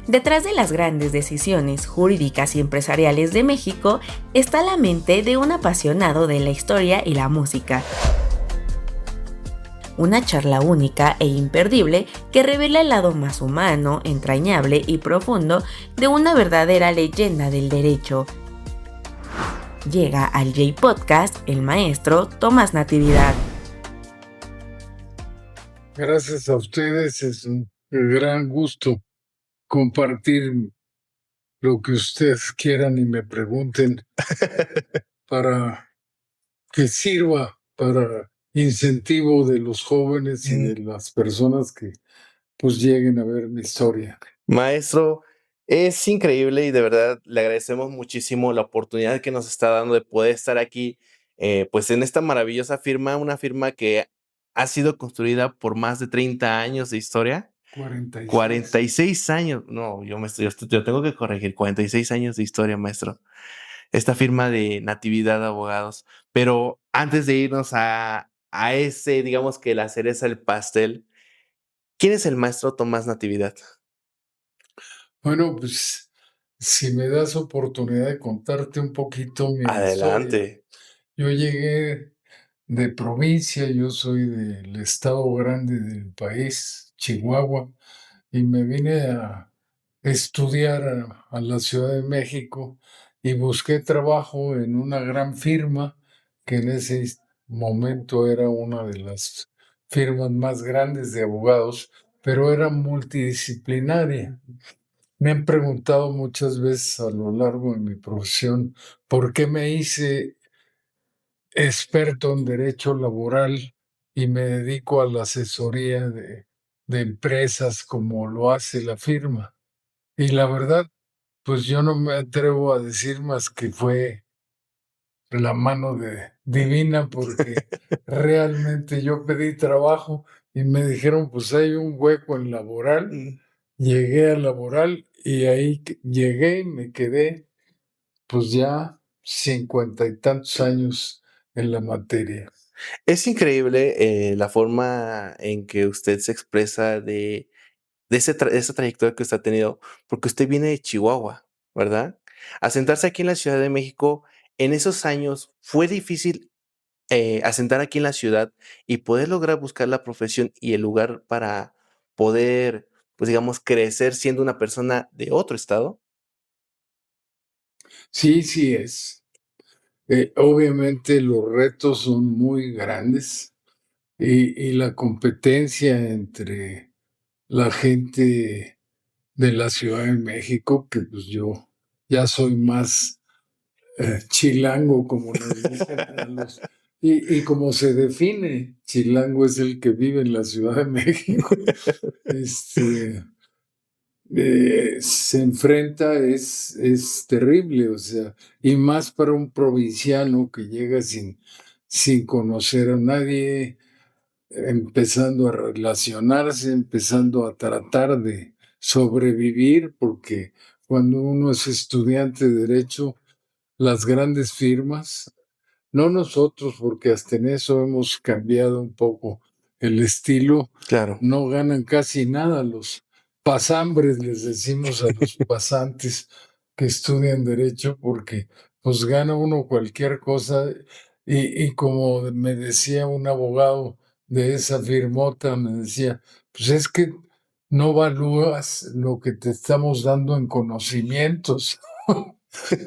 Detrás de las grandes decisiones jurídicas y empresariales de México está la mente de un apasionado de la historia y la música. Una charla única e imperdible que revela el lado más humano, entrañable y profundo de una verdadera leyenda del derecho. Llega al J-Podcast el maestro Tomás Natividad. Gracias a ustedes, es un gran gusto compartir lo que ustedes quieran y me pregunten para que sirva para incentivo de los jóvenes y de las personas que pues lleguen a ver mi historia. Maestro, es increíble y de verdad le agradecemos muchísimo la oportunidad que nos está dando de poder estar aquí, pues en esta maravillosa firma, una firma que ha sido construida por más de 30 años de historia. 46 años. No, yo tengo que corregir, 46 años de historia, maestro. Esta firma de Natividad Abogados. Pero antes de irnos a ese, digamos que la cereza del pastel, ¿quién es el maestro Tomás Natividad? Bueno, pues si me das oportunidad de contarte un poquito mi historia. Adelante. Yo llegué de provincia, yo soy del estado grande del país, Chihuahua, y me vine a estudiar a la Ciudad de México y busqué trabajo en una gran firma que en ese momento era una de las firmas más grandes de abogados, pero era multidisciplinaria. Me han preguntado muchas veces a lo largo de mi profesión por qué me hice experto en derecho laboral y me dedico a la asesoría de empresas como lo hace la firma. Y la verdad, pues yo no me atrevo a decir más que fue la mano divina, porque realmente yo pedí trabajo y me dijeron, pues hay un hueco en laboral. Llegué a laboral y ahí llegué y me quedé pues ya 50 y tantos años en la materia. Es increíble la forma en que usted se expresa de esa trayectoria que usted ha tenido, porque usted viene de Chihuahua, ¿verdad? Asentarse aquí en la Ciudad de México, en esos años, ¿fue difícil asentar aquí en la ciudad y poder lograr buscar la profesión y el lugar para poder, pues digamos, crecer siendo una persona de otro estado? Sí, sí es. Obviamente los retos son muy grandes y la competencia entre la gente de la Ciudad de México, que pues yo ya soy más chilango, como nos dicen y como se define, chilango es el que vive en la Ciudad de México. Se enfrenta es terrible, o sea, y más para un provinciano que llega sin conocer a nadie, empezando a relacionarse, empezando a tratar de sobrevivir, porque cuando uno es estudiante de derecho, las grandes firmas, no nosotros, porque hasta en eso hemos cambiado un poco el estilo, Claro. no ganan casi nada. Los pasambres les decimos a los pasantes que estudian derecho, porque pues gana uno cualquier cosa y como me decía un abogado de esa firmota, me decía, pues es que no valúas lo que te estamos dando en conocimientos.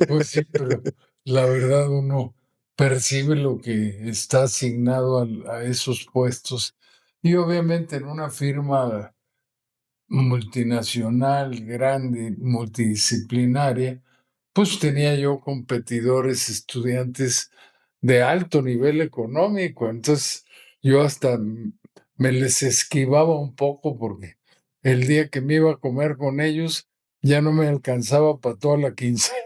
Pues sí, pero la verdad uno percibe lo que está asignado a esos puestos. Y obviamente en una firma multinacional, grande, multidisciplinaria, pues tenía yo competidores, estudiantes de alto nivel económico. Entonces yo hasta me les esquivaba un poco porque el día que me iba a comer con ellos ya no me alcanzaba para toda la quincena.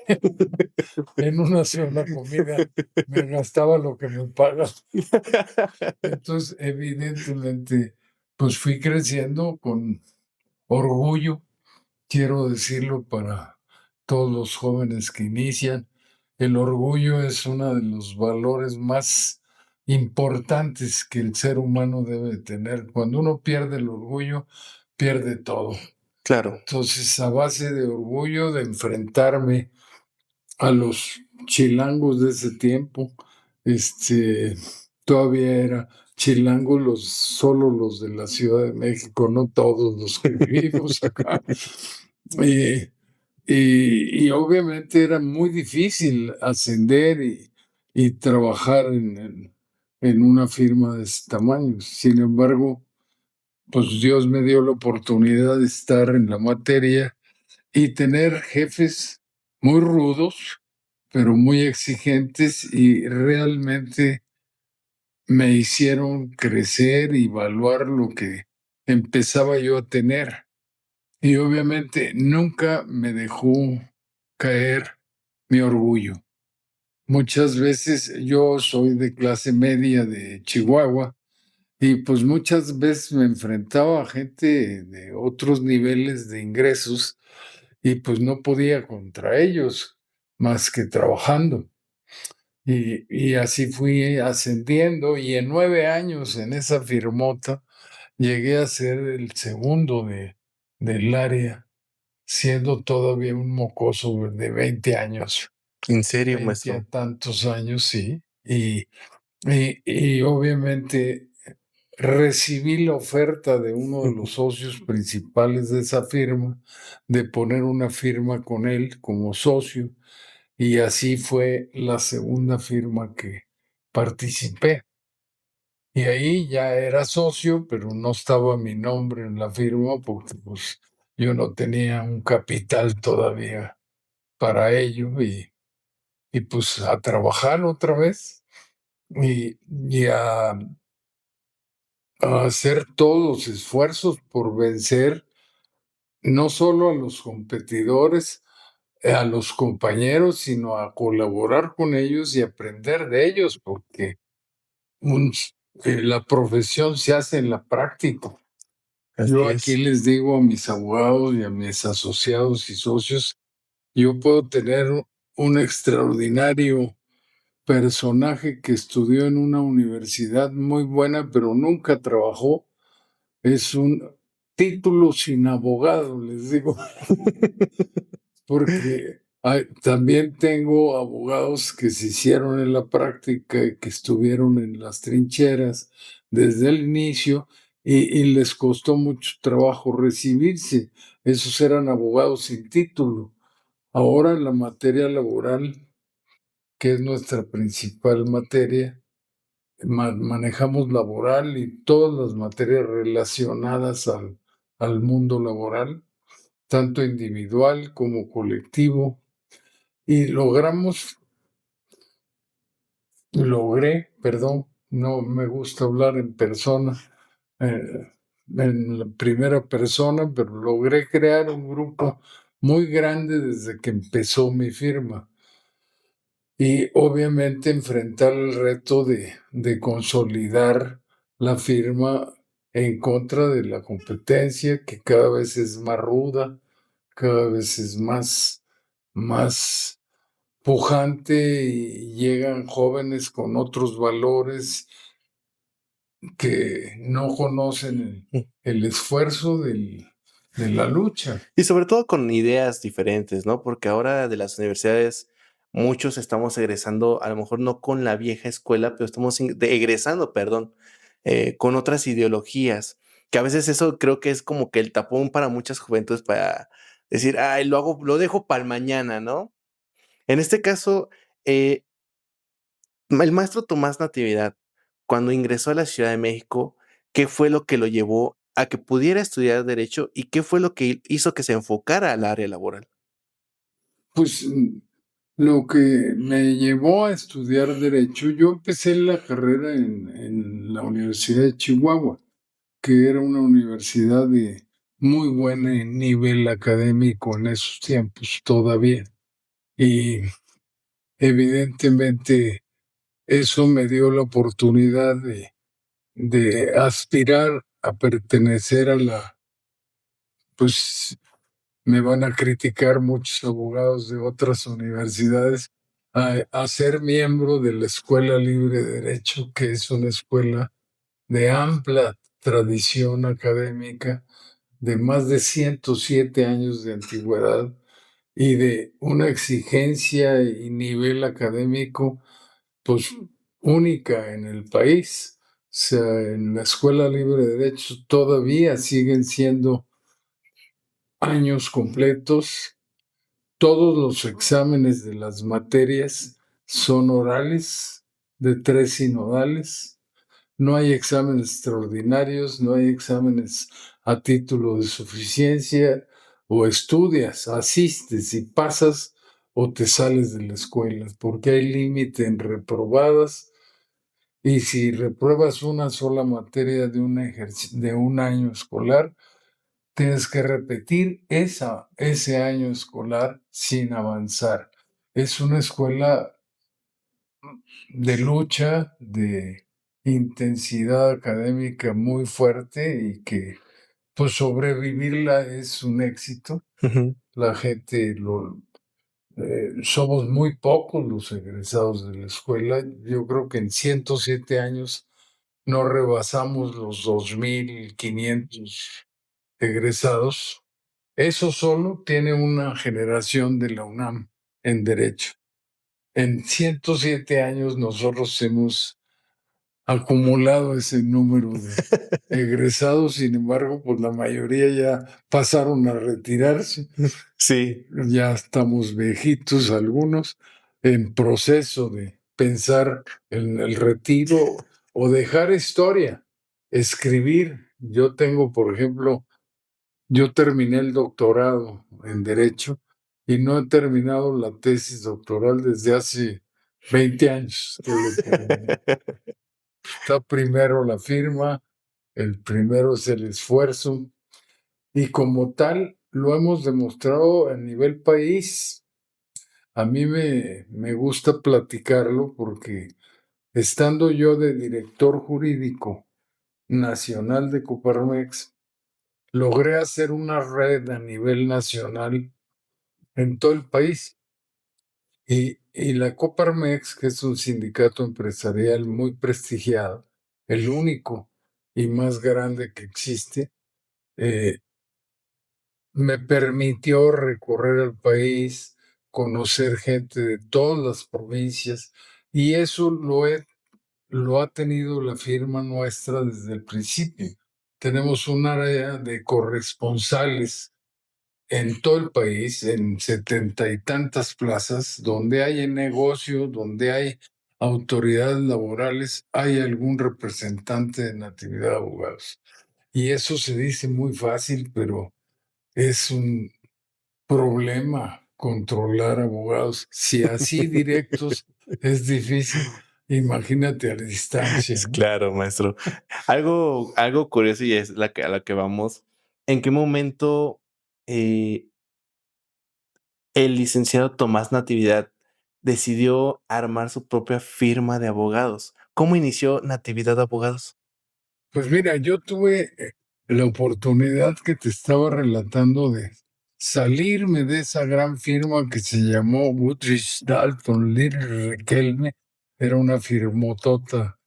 En una sola comida me gastaba lo que me pagan. Entonces, evidentemente, pues fui creciendo con orgullo, quiero decirlo para todos los jóvenes que inician. El orgullo es uno de los valores más importantes que el ser humano debe tener. Cuando uno pierde el orgullo, pierde todo. Claro. Entonces, a base de orgullo de enfrentarme a los chilangos de ese tiempo, todavía era chilangos solo los de la Ciudad de México, no todos los que vivimos acá. Eh, y obviamente era muy difícil ascender y trabajar en una firma de ese tamaño. Sin embargo, pues Dios me dio la oportunidad de estar en la materia y tener jefes muy rudos, pero muy exigentes y realmente me hicieron crecer y evaluar lo que empezaba yo a tener. Y obviamente nunca me dejó caer mi orgullo. Muchas veces yo soy de clase media de Chihuahua y pues muchas veces me enfrentaba a gente de otros niveles de ingresos y pues no podía contra ellos más que trabajando. Y así fui ascendiendo y en 9 años en esa firmota llegué a ser el segundo del área, siendo todavía un mocoso de 20 años, ¿En serio, 20 a maestro? tantos años, sí. Y obviamente recibí la oferta de uno de los socios principales de esa firma de poner una firma con él como socio y así fue la segunda firma que participé. Y ahí ya era socio, pero no estaba mi nombre en la firma porque pues yo no tenía un capital todavía para ello y pues a trabajar otra vez y a hacer todos los esfuerzos por vencer no solo a los competidores, a los compañeros, sino a colaborar con ellos y aprender de ellos, porque un- la profesión se hace en la práctica. Así Yo aquí es. les digo a mis abogados y a mis asociados y socios, yo puedo tener un extraordinario personaje que estudió en una universidad muy buena, pero nunca trabajó. Es un título sin abogado, les digo, porque también tengo abogados que se hicieron en la práctica y que estuvieron en las trincheras desde el inicio y les costó mucho trabajo recibirse. Esos eran abogados sin título. Ahora la materia laboral, que es nuestra principal materia, manejamos laboral y todas las materias relacionadas al mundo laboral, tanto individual como colectivo, y perdón, no me gusta hablar en persona, eh, en la primera persona, pero logré crear un grupo muy grande desde que empezó mi firma. Y obviamente enfrentar el reto de consolidar la firma en contra de la competencia, que cada vez es más ruda, cada vez es más pujante y llegan jóvenes con otros valores que no conocen el esfuerzo de la lucha. Y sobre todo con ideas diferentes, ¿no? Porque ahora de las universidades muchos estamos egresando, a lo mejor no con la vieja escuela, pero estamos egresando, perdón, con otras ideologías, que a veces eso creo que es como que el tapón para muchas juventudes para decir, ay, lo dejo para el mañana, ¿no? En este caso, eh, el maestro Tomás Natividad, cuando ingresó a la Ciudad de México, ¿qué fue lo que lo llevó a que pudiera estudiar derecho y qué fue lo que hizo que se enfocara al área laboral? Pues lo que me llevó a estudiar derecho, yo empecé la carrera en la Universidad de Chihuahua, que era una universidad de muy buen nivel académico en esos tiempos todavía. Y evidentemente eso me dio la oportunidad de aspirar a pertenecer a pues me van a criticar muchos abogados de otras universidades, a ser miembro de la Escuela Libre de Derecho, que es una escuela de amplia tradición académica de más de 107 años de antigüedad y de una exigencia y nivel académico, pues, única en el país. O sea, en la Escuela Libre de Derecho todavía siguen siendo años completos. Todos los exámenes de las materias son orales, de 3 sinodales. No hay exámenes extraordinarios, no hay exámenes a título de suficiencia, o estudias, asistes y pasas o te sales de la escuela, porque hay límite en reprobadas, y si repruebas una sola materia de un año escolar, tienes que repetir ese año escolar sin avanzar. Es una escuela de lucha, de intensidad académica muy fuerte, y que, pues, sobrevivirla es un éxito. Ujú. La gente somos muy pocos los egresados de la escuela. Yo creo que en 107 años no rebasamos los 2,500 egresados. Eso solo tiene una generación de la UNAM en Derecho. En 107 años nosotros hemos acumulado ese número de egresados. Sin embargo, pues la mayoría ya pasaron a retirarse. Sí. Ya estamos viejitos algunos, en proceso de pensar en el retiro o dejar historia, escribir. Yo tengo, por ejemplo, yo terminé el doctorado en Derecho y no he terminado la tesis doctoral desde hace 20 años que lo terminé. Está primero la firma, el primero es el esfuerzo, y como tal lo hemos demostrado a nivel país. A mí me gusta platicarlo porque, estando yo de director jurídico nacional de Coparmex, logré hacer una red a nivel nacional en todo el país. Y la Coparmex, que es un sindicato empresarial muy prestigiado, el único y más grande que existe, me permitió recorrer el país, conocer gente de todas las provincias, y eso lo ha tenido la firma nuestra desde el principio. Tenemos un área de corresponsales en todo el país, en 70 y tantas plazas, donde hay negocio, donde hay autoridades laborales, hay algún representante de Natividad de Abogados. Y eso se dice muy fácil, pero es un problema controlar abogados. Si así directos es difícil, imagínate a la distancia, ¿no? Claro, maestro. Algo curioso, y es a la que vamos. ¿En qué momento el licenciado Tomás Natividad decidió armar su propia firma de abogados? ¿Cómo inició Natividad Abogados? Pues mira, yo tuve la oportunidad que te estaba relatando de salirme de esa gran firma que se llamó Woodridge Dalton Little Riquelme. Era una firmotota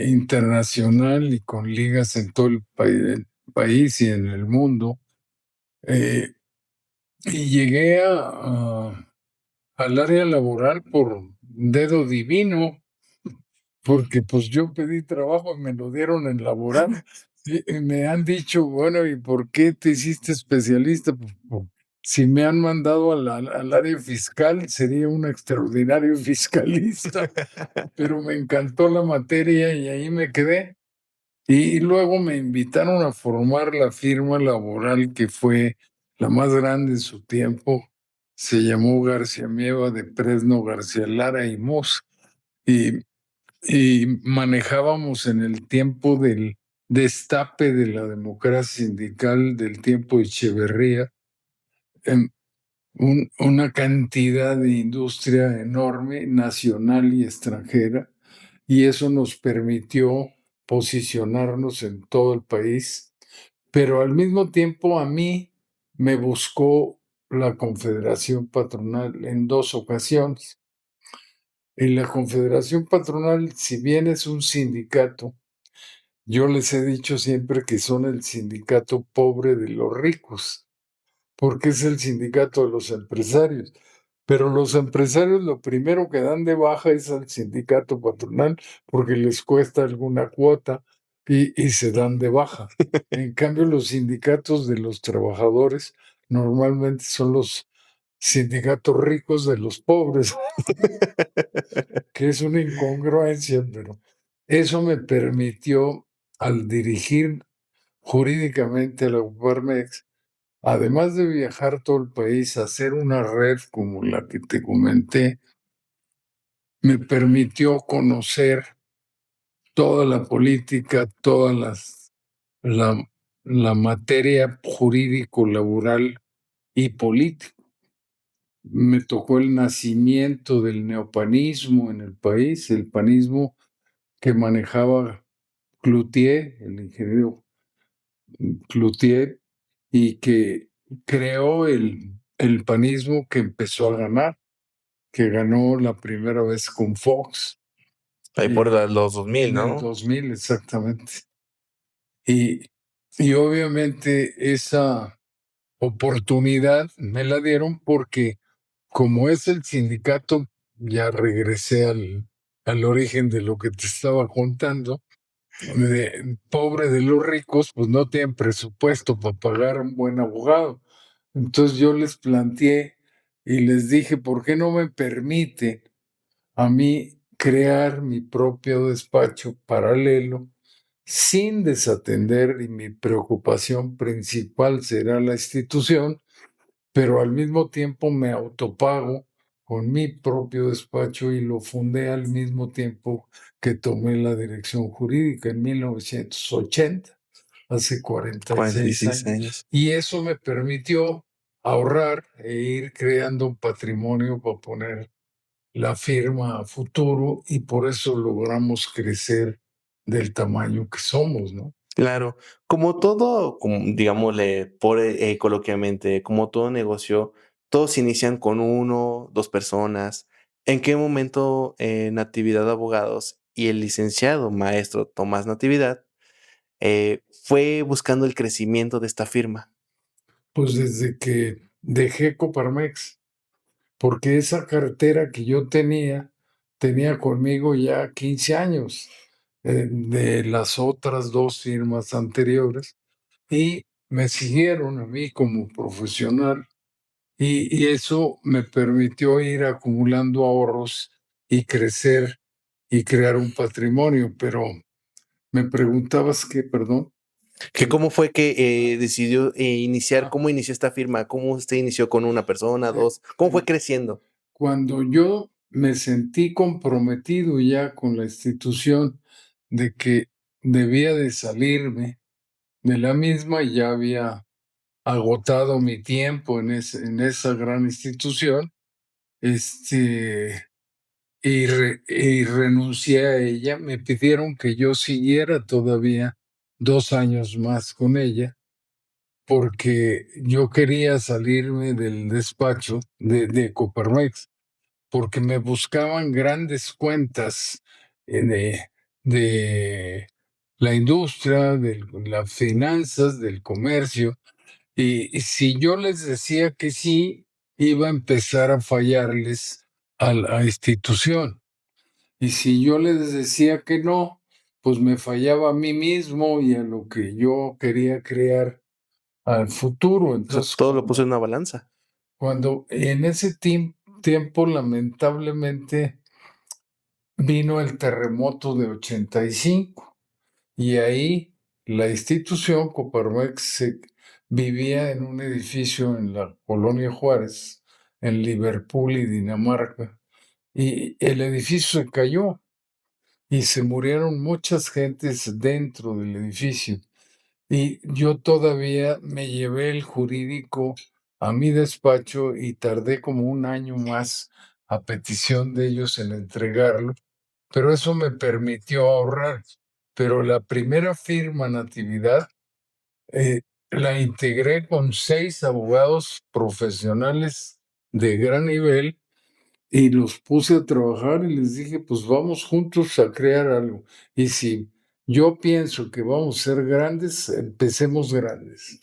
internacional y con ligas en todo el país y en el mundo. Eh, y llegué al área laboral por dedo divino, porque pues yo pedí trabajo y me lo dieron en laboral. Y me han dicho, bueno, ¿y por qué te hiciste especialista? Pues, si me han mandado al área fiscal, sería un extraordinario fiscalista, pero me encantó la materia y ahí me quedé. Y luego me invitaron a formar la firma laboral que fue la más grande en su tiempo. Se llamó García Mieva de Presno, García Lara y Mos. Y, y manejábamos en el tiempo del destape de la democracia sindical, del tiempo de Echeverría, una cantidad de industria enorme, nacional y extranjera, y eso nos permitió posicionarnos en todo el país. Pero al mismo tiempo a mí me buscó la Confederación Patronal en 2 ocasiones. En la Confederación Patronal, si bien es un sindicato, Yo les he dicho siempre que son el sindicato pobre de los ricos, porque es el sindicato de los empresarios. Pero los empresarios lo primero que dan de baja es al sindicato patronal porque les cuesta alguna cuota y se dan de baja. En cambio, los sindicatos de los trabajadores normalmente son los sindicatos ricos de los pobres, que es una incongruencia, pero eso me permitió, al dirigir jurídicamente a la UPARMEX, además de viajar todo el país, hacer una red como la que te comenté, me permitió conocer toda la política, la, la materia jurídico-laboral y política. Me tocó el nacimiento del neopanismo en el país, el panismo que manejaba Cloutier, el ingeniero Cloutier, y que creó el panismo que empezó a ganar, que ganó la primera vez con Fox. Ahí por los 2000, En el ¿no? 2000, exactamente. Y obviamente esa oportunidad me la dieron porque como es el sindicato, ya regresé al origen de lo que te estaba contando, pobre de los ricos, pues no tienen presupuesto para pagar un buen abogado. Entonces yo les planteé y les dije, ¿por qué no me permiten a mí crear mi propio despacho paralelo sin desatender, y mi preocupación principal será la institución, pero al mismo tiempo me autopago con mi propio despacho y lo fundé al mismo tiempo que tomé la dirección jurídica en 1980, hace 46 46 años. años. Y eso me permitió ahorrar e ir creando un patrimonio para poner la firma a futuro y por eso logramos crecer del tamaño que somos, ¿no? Claro, como todo, digámosle coloquialmente, como todo negocio, todos inician con 1, 2 personas. ¿En qué momento Natividad de Abogados y el licenciado maestro Tomás Natividad fue buscando el crecimiento de esta firma? Pues desde que dejé Coparmex, porque esa cartera que yo tenía conmigo ya 15 años de las otras 2 firmas anteriores y me siguieron a mí como profesional y eso me permitió ir acumulando ahorros y crecer y crear un patrimonio. Pero me preguntabas qué, perdón. Que ¿Cómo fue que decidió iniciar? ¿Cómo inició esta firma? ¿Cómo usted inició con una persona, 2? ¿Cómo fue creciendo? Cuando yo me sentí comprometido ya con la institución de que debía de salirme de la misma, y ya había agotado mi tiempo en esa gran institución, y renuncié a ella. Me pidieron que yo siguiera todavía 2 años más con ella, porque yo quería salirme del despacho de Coparmex, porque me buscaban grandes cuentas de la industria, de las finanzas, del comercio, y si yo les decía que sí, iba a empezar a fallarles a la institución. Y si yo les decía que no, pues me fallaba a mí mismo y a lo que yo quería crear al futuro. Entonces, Todo lo puso en una balanza. cuando en ese tiempo, lamentablemente, vino el terremoto de 85 y ahí la institución Coparmex vivía en un edificio en la Colonia Juárez, en Liverpool y Dinamarca, y el edificio se cayó y se murieron muchas gentes dentro del edificio. Y yo todavía me llevé el jurídico a mi despacho y tardé como un año más a petición de ellos en entregarlo, pero eso me permitió ahorrar. Pero la primera firma Natividad la integré con 6 abogados profesionales de gran nivel y los puse a trabajar y les dije, pues vamos juntos a crear algo. Y si Yo pienso que vamos a ser grandes, empecemos grandes.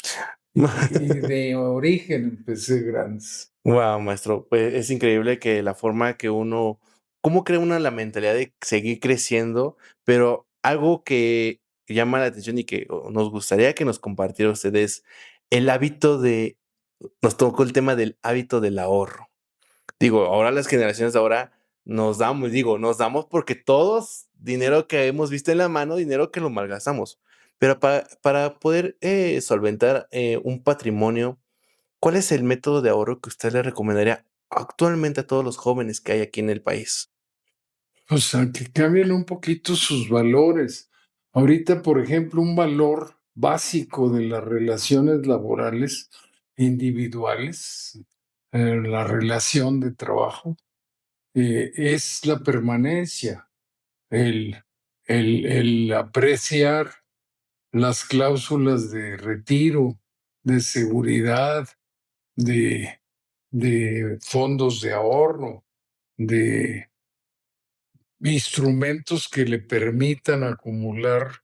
Y de origen empecé grandes. Wow, maestro, pues es increíble que la forma que uno, cómo crea una la mentalidad de seguir creciendo, pero algo que llama la atención y que nos gustaría que nos compartiera ustedes, el hábito de, nos tocó el tema del hábito del ahorro. Digo, ahora las generaciones de ahora nos damos, digo, nos damos porque todos dinero que hemos visto en la mano, dinero que lo malgastamos. Pero para poder solventar un patrimonio, ¿cuál es el método de ahorro que usted le recomendaría actualmente a todos los jóvenes que hay aquí en el país? O sea, que cambien un poquito sus valores. Ahorita, por ejemplo, un valor básico de las relaciones laborales individuales, la relación de trabajo, es la permanencia, el, el apreciar las cláusulas de retiro, de seguridad, de, de fondos de ahorro, de instrumentos que le permitan acumular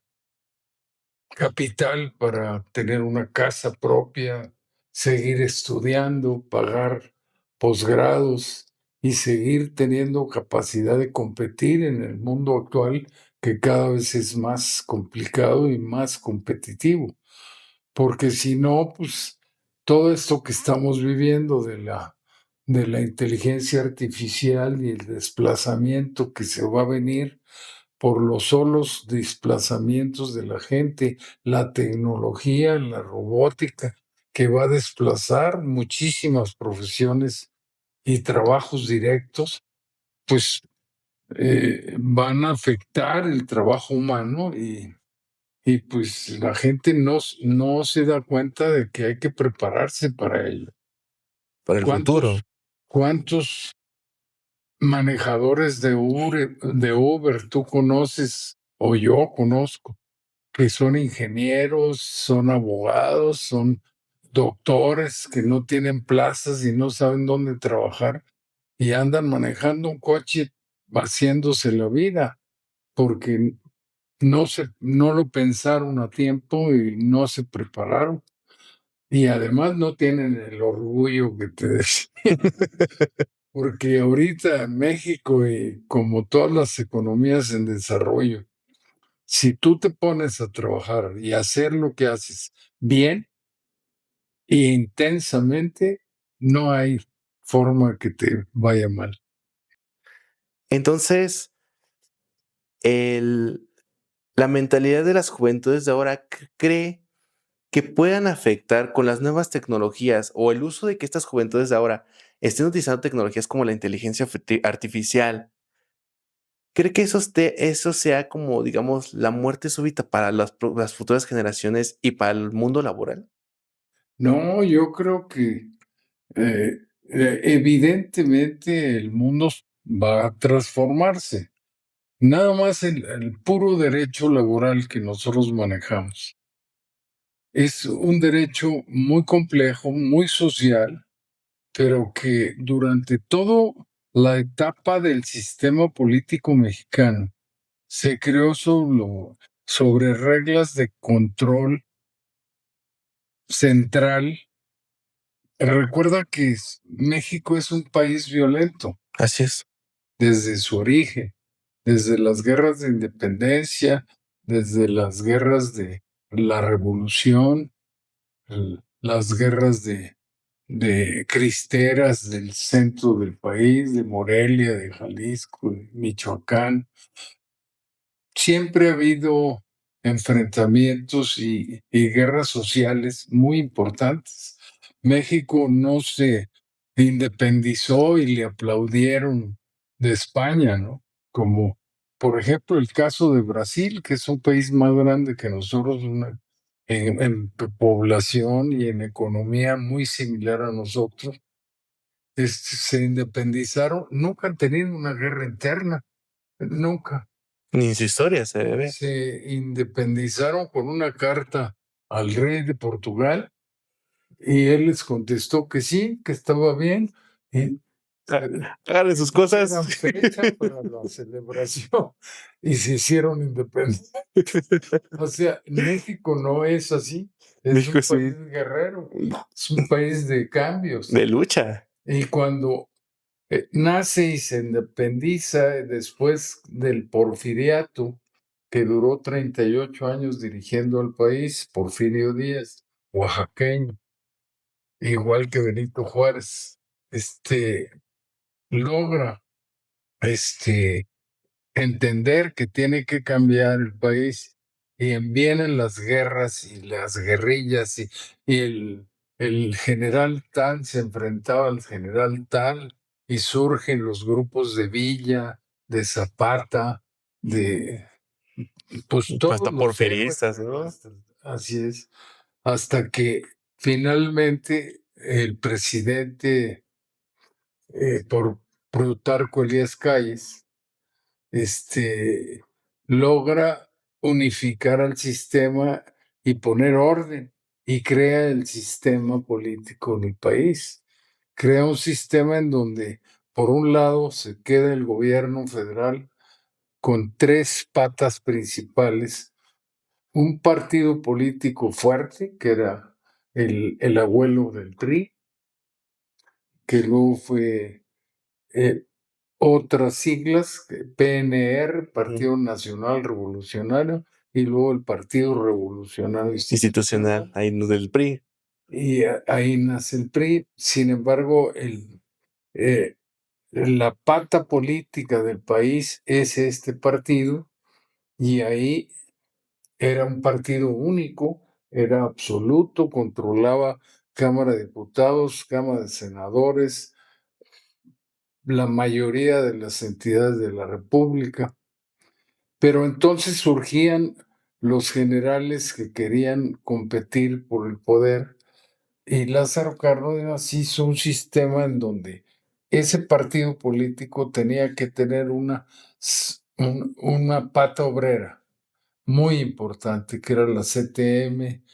capital para tener una casa propia, seguir estudiando, pagar posgrados y seguir teniendo capacidad de competir en el mundo actual, que cada vez es más complicado y más competitivo. Porque si no, pues todo esto que estamos viviendo de la inteligencia artificial y el desplazamiento que se va a venir por los solos desplazamientos de la gente, la tecnología, la robótica, que va a desplazar muchísimas profesiones y trabajos directos, pues van a afectar el trabajo humano y pues la gente no se da cuenta de que hay que prepararse para ello. Para el futuro. ¿Cuántos manejadores de Uber tú conoces o yo conozco que son ingenieros, son abogados, son doctores que no tienen plazas y no saben dónde trabajar y andan manejando un coche haciéndose la vida porque no lo pensaron a tiempo y no se prepararon? Y además no tienen el orgullo que te decía. Porque ahorita en México y como todas las economías en desarrollo, si tú te pones a trabajar y hacer lo que haces bien e intensamente, no hay forma que te vaya mal. Entonces, el la mentalidad de las juventudes de ahora cree que puedan afectar con las nuevas tecnologías o el uso de que estas juventudes de ahora estén utilizando tecnologías como la inteligencia artificial. ¿Cree que eso sea como, digamos, la muerte súbita para las futuras generaciones y para el mundo laboral? No, yo creo que evidentemente el mundo va a transformarse. Nada más el puro derecho laboral que nosotros manejamos es un derecho muy complejo, muy social, pero que durante toda la etapa del sistema político mexicano se creó sobre reglas de control central. Recuerda que México es un país violento Así es. desde su origen, desde las guerras de independencia, desde las guerras de la revolución, las guerras de cristeras del centro del país, de Morelia, de Jalisco, de Michoacán. Siempre ha habido enfrentamientos y guerras sociales muy importantes. México no se independizó y le aplaudieron de España, ¿no? Como por ejemplo el caso de Brasil, que es un país más grande que nosotros, en población y en economía muy similar a nosotros. Se independizaron, nunca han tenido una guerra interna, nunca. Ni en su historia se ve. Se independizaron con una carta al rey de Portugal y él les contestó que sí, que estaba bien. Agarren sus cosas. Eran fecha para la celebración y se hicieron independientes. O sea, México no es así. Es México un sí, país guerrero, es un país de cambios. de lucha. Y cuando nace y se independiza después del porfiriato, que duró 38 años dirigiendo al país, Porfirio Díaz, oaxaqueño, igual que Benito Juárez, logra entender que tiene que cambiar el país y vienen las guerras y las guerrillas y el general tal se enfrentaba al general tal y surgen los grupos de Villa, de Zapata, de pues todos Hasta los héroes, porfiristas, ¿no? así es, hasta que finalmente el presidente por Plutarco Elías Calles logra unificar al sistema y poner orden y crea el sistema político del país. Crea un sistema en donde, por un lado, se queda el gobierno federal con tres patas principales, un partido político fuerte, que era el abuelo del PRI, que luego fue otras siglas, PNR, Partido Nacional Revolucionario, y luego el Partido Revolucionario Institucional, ahí no del PRI. Y ahí nace el PRI. Sin embargo, la pata política del país es este partido, y ahí era un partido único, era absoluto, controlaba Cámara de Diputados, Cámara de Senadores, la mayoría de las entidades de la República. Pero entonces surgían los generales que querían competir por el poder, y Lázaro Cárdenas hizo un sistema en donde ese partido político tenía que tener una pata obrera muy importante, que era la CTM,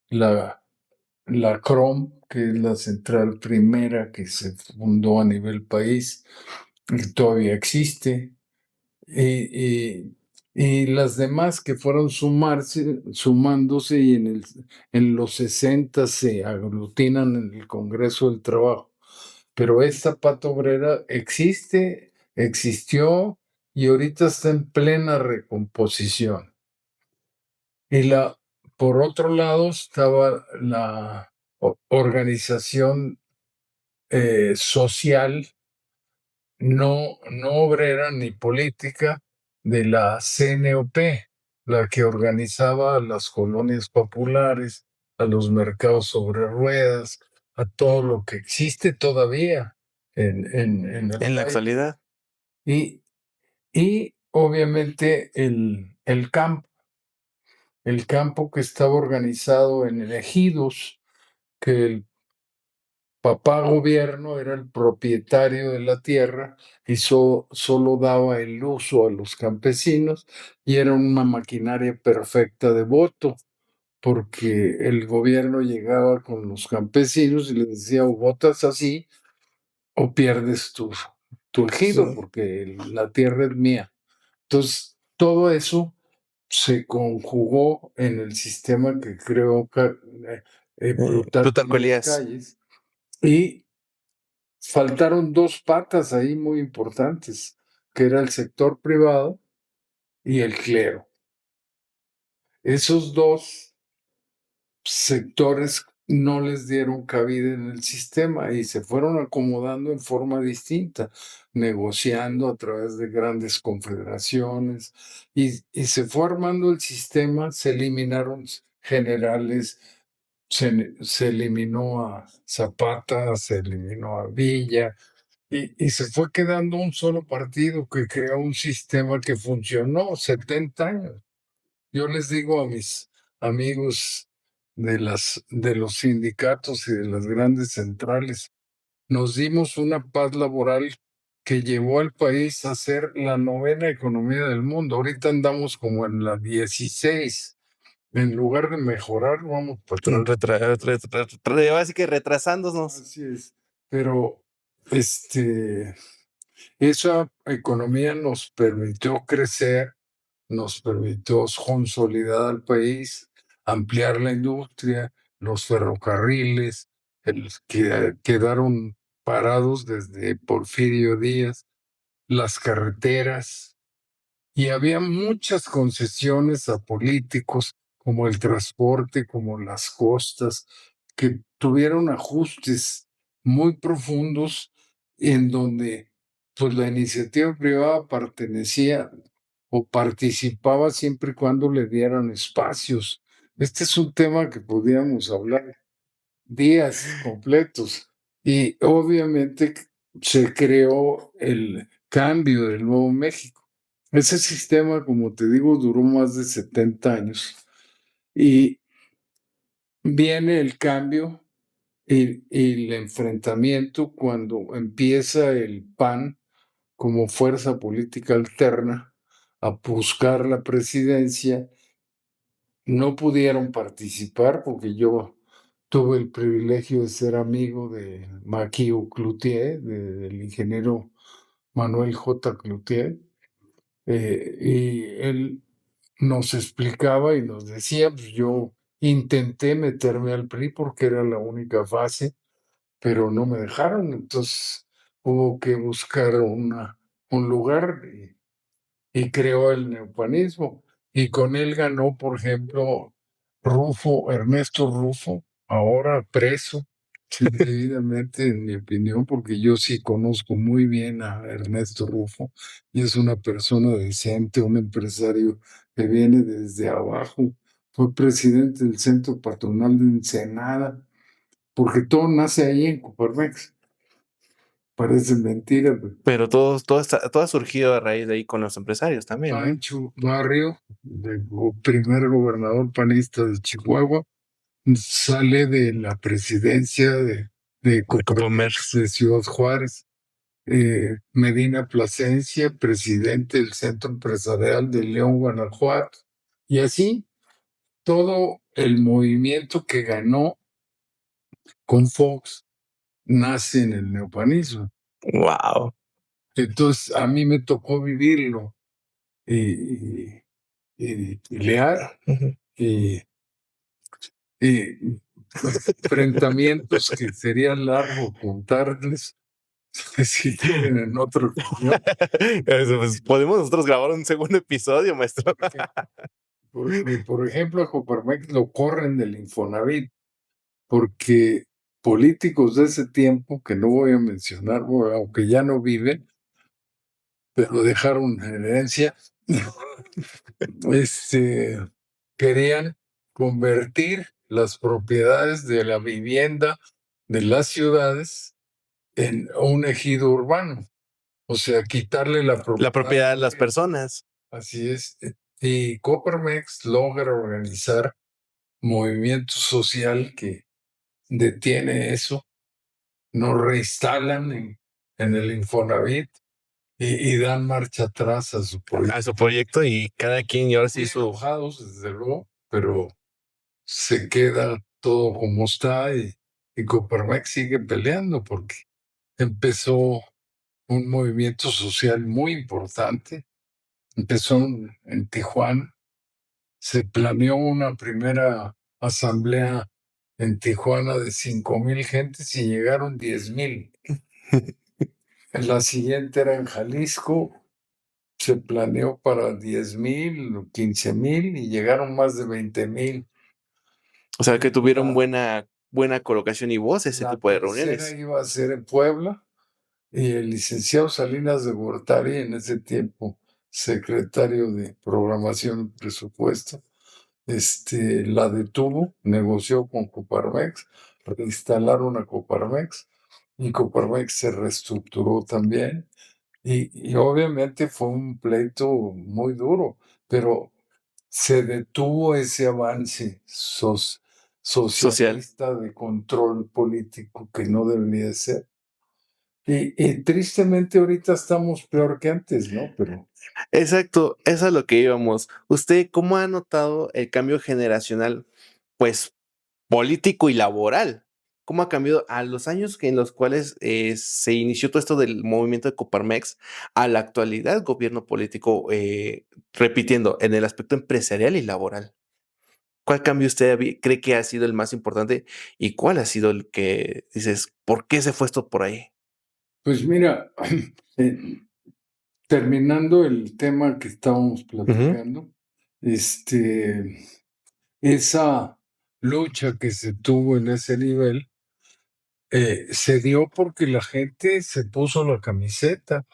la CROM, que es la central primera que se fundó a nivel país, que todavía existe, y las demás que fueron sumándose, y en los 60 se aglutinan en el Congreso del Trabajo. Pero esta pata obrera existió y ahorita está en plena recomposición. Y por otro lado estaba la organización social, no obrera ni política, de la CNOP, la que organizaba a las colonias populares, a los mercados sobre ruedas, a todo lo que existe todavía en el En la país. actualidad. Y obviamente el campo que estaba organizado en ejidos, que el papá gobierno era el propietario de la tierra y solo daba el uso a los campesinos, y era una maquinaria perfecta de voto, porque el gobierno llegaba con los campesinos y les decía: o votas así o pierdes tu ejido, porque la tierra es mía. Entonces, todo eso se conjugó en el sistema que creó Plutarco Elías Elías. Calles, y faltaron dos patas ahí muy importantes, que era el sector privado y el clero. Esos dos sectores no les dieron cabida en el sistema y se fueron acomodando en forma distinta, negociando a través de grandes confederaciones, y se fue armando el sistema. Se eliminaron generales, se eliminó a Zapata, se eliminó a Villa, y se fue quedando un solo partido que creó un sistema que funcionó 70 años. Yo les digo a mis amigos de los sindicatos y de las grandes centrales, nos dimos una paz laboral que llevó al país a ser la 9ª economía del mundo. Ahorita andamos como en la 16. En lugar de mejorar, vamos para atrás. Así que retrasándonos. Así es. Pero Esa economía nos permitió crecer, nos permitió consolidar al país, ampliar la industria, los ferrocarriles, que quedaron parados desde Porfirio Díaz, las carreteras, y había muchas concesiones a políticos, como el transporte, como las costas, que tuvieron ajustes muy profundos en donde pues la iniciativa privada pertenecía o participaba siempre y cuando le dieran espacios. Este es un tema que podíamos hablar días completos. Y obviamente se creó el cambio del Nuevo México. Ese sistema, como te digo, duró más de 70 años. Y viene el cambio y el enfrentamiento cuando empieza el PAN como fuerza política alterna a buscar la presidencia. No pudieron participar porque yo tuve el privilegio de ser amigo de Maquis Cloutier, del ingeniero Manuel J. Cloutier, y él nos explicaba y nos decía, pues yo intenté meterme al PRI porque era la única fase, pero no me dejaron, entonces hubo que buscar un lugar y creó el neopanismo. Y con él ganó, por ejemplo, Ernesto Rufo, ahora preso, indebidamente, en mi opinión, porque yo sí conozco muy bien a Ernesto Rufo y es una persona decente, un empresario que viene desde abajo. Fue presidente del Centro Patronal de Ensenada, porque todo nace ahí en Coparmex. Parece mentira, pero Todo ha surgido a raíz de ahí con los empresarios también, ¿no? Pancho Barrio, el primer gobernador panista de Chihuahua, sale de la presidencia de Coparmex de Ciudad Juárez. Medina Plasencia, presidente del Centro Empresarial de León, Guanajuato. Y así todo el movimiento que ganó con Fox nace en el neopanismo. Wow. Entonces a mí me tocó vivirlo y, y leer y, y enfrentamientos que sería largo contarles si quieren en otro ocasión. Pues, podemos nosotros grabar un segundo episodio, maestro. Por ejemplo, a Coparmex lo corren del Infonavit porque políticos de ese tiempo, que no voy a mencionar, aunque ya no viven, pero dejaron herencia, querían convertir las propiedades de la vivienda de las ciudades en un ejido urbano. O sea, quitarle la propiedad de las personas. Así es. Y Coparmex logra organizar movimiento social que detiene eso, nos reinstalan en el Infonavit y dan marcha atrás a su proyecto. A su proyecto y cada quien y ahora sí su... Enojados, desde luego, pero se queda todo como está y Coparmex sigue peleando porque empezó un movimiento social muy importante. Empezó en Tijuana. Se planeó una primera asamblea en Tijuana de 5,000 gentes y llegaron 10,000. La siguiente era en Jalisco, se planeó para 10,000 o 15,000 y llegaron más de 20,000. O sea, que tuvieron buena colocación y voz ese tipo de reuniones. La tercera iba a ser en Puebla y el licenciado Salinas de Gortari, en ese tiempo secretario de Programación y Presupuesto, la detuvo, negoció con Coparmex, reinstalaron a Coparmex y Coparmex se reestructuró también. Y obviamente fue un pleito muy duro, pero se detuvo ese avance socialista de control político que no debería ser. Y tristemente ahorita estamos peor que antes, ¿no? Pero exacto, eso es lo que íbamos. ¿Usted cómo ha notado el cambio generacional, pues, político y laboral cómo ha cambiado a los años en los cuales se inició todo esto del movimiento de Coparmex a la actualidad, gobierno político, repitiendo, en el aspecto empresarial y laboral. ¿Cuál cambio usted cree que ha sido el más importante y cuál ha sido el que dices, ¿por qué se fue esto por ahí? Pues mira, eh, terminando el tema que estábamos Ujú. platicando, este, esa lucha que se tuvo en ese nivel se dio porque la gente se puso la camiseta.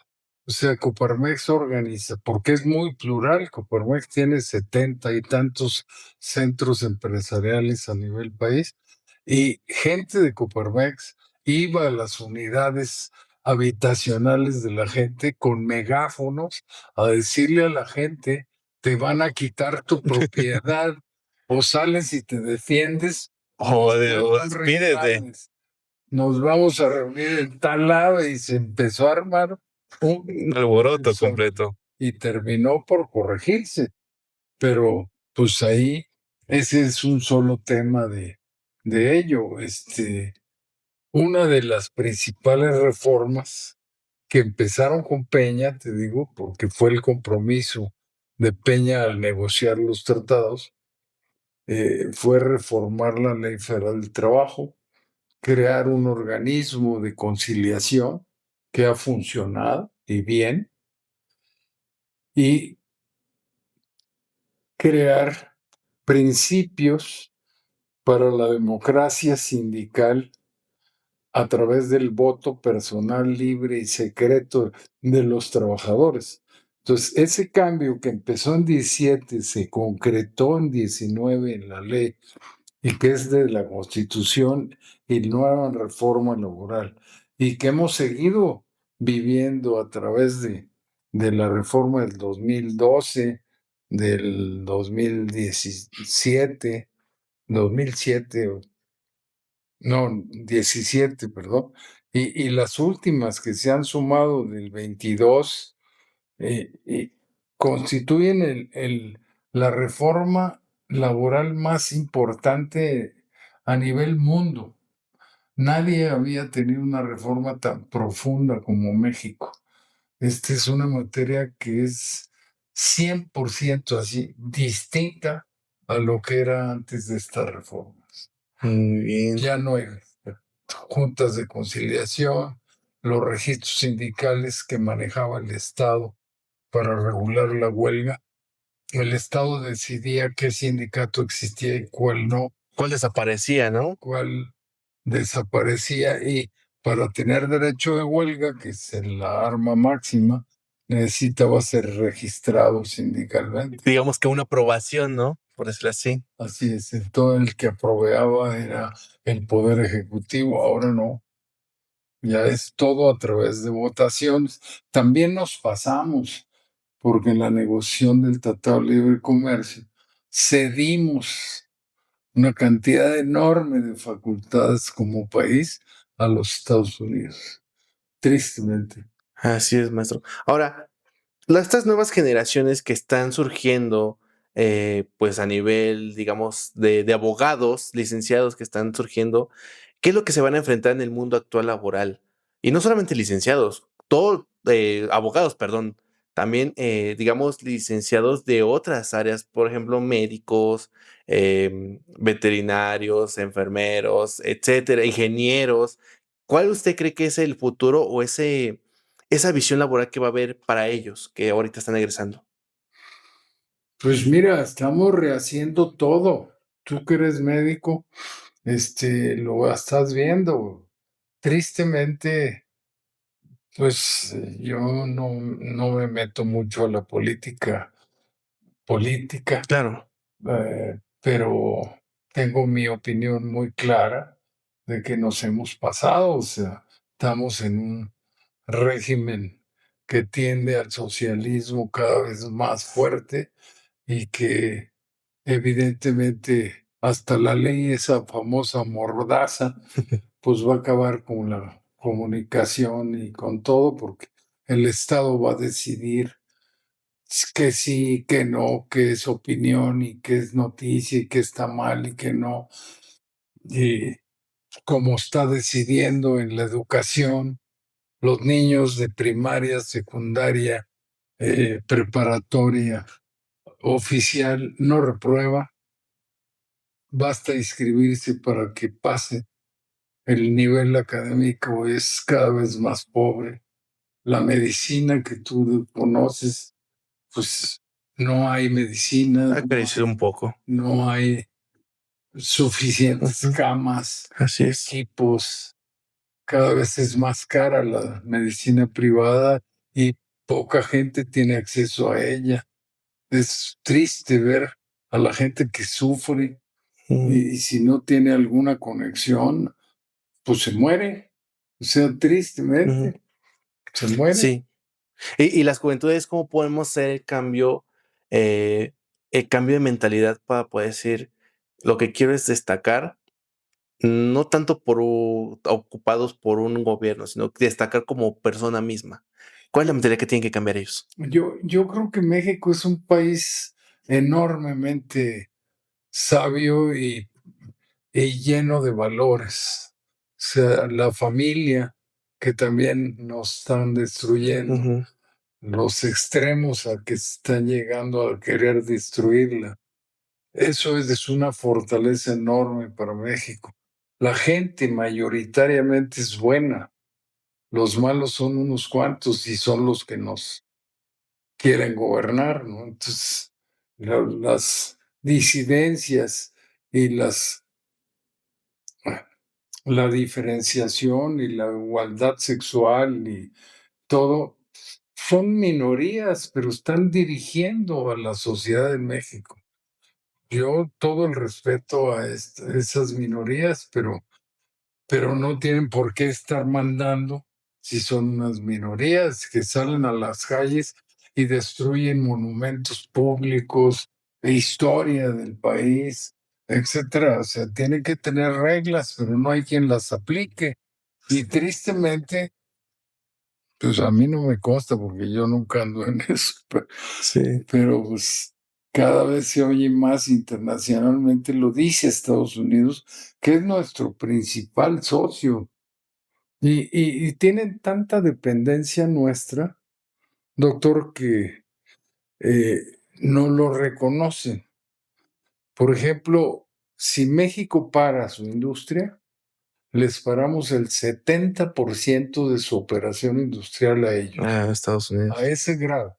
O sea, Coparmex organiza, porque es muy plural. Coparmex tiene 70 y tantos centros empresariales a nivel país y gente de Coparmex iba a las unidades habitacionales de la gente con megáfonos a decirle a la gente, te van a quitar tu propiedad o sales y te defiendes o Oh, después tú despídete. reclames. Nos vamos a reunir en tal lado y se empezó a armar Un un alboroto desorden completo. y terminó por corregirse. Pero pues ahí ese es un solo tema de ello. Una de las principales reformas que empezaron con Peña, te digo, porque fue el compromiso de Peña al negociar los tratados, fue reformar la Ley Federal del Trabajo, crear un organismo de conciliación que ha funcionado y bien, y crear principios para la democracia sindical a través del voto personal libre y secreto de los trabajadores. Entonces, ese cambio que empezó en 17 se concretó en 19 en la ley y que es de la Constitución y nueva reforma laboral, y que hemos seguido viviendo a través de la reforma del 2012, del 2017, 2007, no, 17, perdón, y las últimas que se han sumado del 22, y constituyen la reforma laboral más importante a nivel mundo. Nadie había tenido una reforma tan profunda como México. Esta es una materia que es 100% así, distinta a lo que era antes de esta reforma. Muy bien. Ya no hay juntas de conciliación, los registros sindicales que manejaba el Estado para regular la huelga. El Estado decidía qué sindicato existía y cuál no, ¿Cuál desaparecía, no? cuál desaparecía, y para tener derecho de huelga, que es la arma máxima, necesitaba ser registrado sindicalmente. Digamos que una aprobación, ¿no? Por decirlo así. Así es, todo el que aproveaba era el Poder Ejecutivo, ahora no, ya es todo a través de votaciones. También nos pasamos, porque en la negociación del Tratado de Libre Comercio cedimos una cantidad enorme de facultades como país a los Estados Unidos, tristemente. Así es, maestro. Ahora, estas nuevas generaciones que están surgiendo, pues a nivel, digamos, de abogados, licenciados que están surgiendo, ¿qué es lo que se van a enfrentar en el mundo actual laboral? Y no solamente licenciados, todos, abogados, perdón, también, digamos, licenciados de otras áreas, por ejemplo, médicos, veterinarios, enfermeros, etcétera, ingenieros. ¿Cuál usted cree que es el futuro o esa visión laboral que va a haber para ellos que ahorita están egresando? Pues mira, estamos rehaciendo todo. Tú que eres médico, lo estás viendo. Tristemente, pues yo no me meto mucho a la política, Claro. pero tengo mi opinión muy clara de que nos hemos pasado. O sea, estamos en un régimen que tiende al socialismo cada vez más fuerte y que evidentemente hasta la ley, esa famosa mordaza, pues va a acabar con la comunicación y con todo, porque el Estado va a decidir que sí, que no, que es opinión y que es noticia y que está mal y que no. Y como está decidiendo en la educación, los niños de primaria, secundaria, preparatoria, oficial, no reprueba, basta inscribirse para que pase. El nivel académico es cada vez más pobre. La medicina que tú conoces, pues no hay medicina, Ha crecido un poco. no hay suficientes Ujú. camas, Así es. equipos. Cada vez es más cara la medicina privada y poca gente tiene acceso a ella. Es triste ver a la gente que sufre Ujú. y si no tiene alguna conexión, pues se muere. O sea, Ujú. tristemente, se muere. Sí. Y las juventudes, ¿cómo podemos hacer el cambio de mentalidad para poder decir, lo que quiero es destacar, no tanto ocupados por un gobierno, sino destacar como persona misma? ¿Cuál es la mentalidad que tienen que cambiar ellos? Yo creo que México es un país enormemente sabio y lleno de valores. O sea, la familia que también nos están destruyendo, Ujú. los extremos a que están llegando a querer destruirla. Eso es una fortaleza enorme para México. La gente mayoritariamente es buena. Los malos son unos cuantos y son los que nos quieren gobernar, ¿no? Entonces, las disidencias y la diferenciación y la igualdad sexual y todo son minorías, pero están dirigiendo a la sociedad de México. Yo todo el respeto a esas minorías, pero no tienen por qué estar mandando si son unas minorías que salen a las calles y destruyen monumentos públicos, e historia del país, etcétera. O sea, tienen que tener reglas, pero no hay quien las aplique. Y tristemente, pues a mí no me consta porque yo nunca ando en eso, Sí. pero pues cada vez se oye más internacionalmente, lo dice Estados Unidos, que es nuestro principal socio. Y tienen tanta dependencia nuestra, doctor, que eh, no lo reconocen. Por ejemplo, si México para su industria, les paramos el 70% de su operación industrial a ellos, Estados Unidos. a ese grado.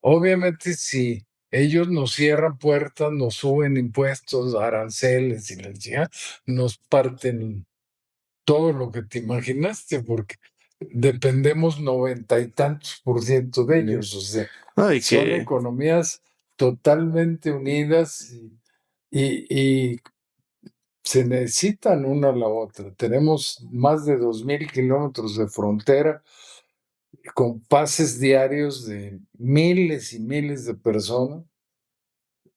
Obviamente, si ellos nos cierran puertas, nos suben impuestos, aranceles y les llega, nos parten todo lo que te imaginaste, porque dependemos 90 y tantos % de ellos. O sea, No, y son que economías totalmente unidas y se necesitan una a la otra. Tenemos más de 2000 kilómetros de frontera con pases diarios de miles y miles de personas.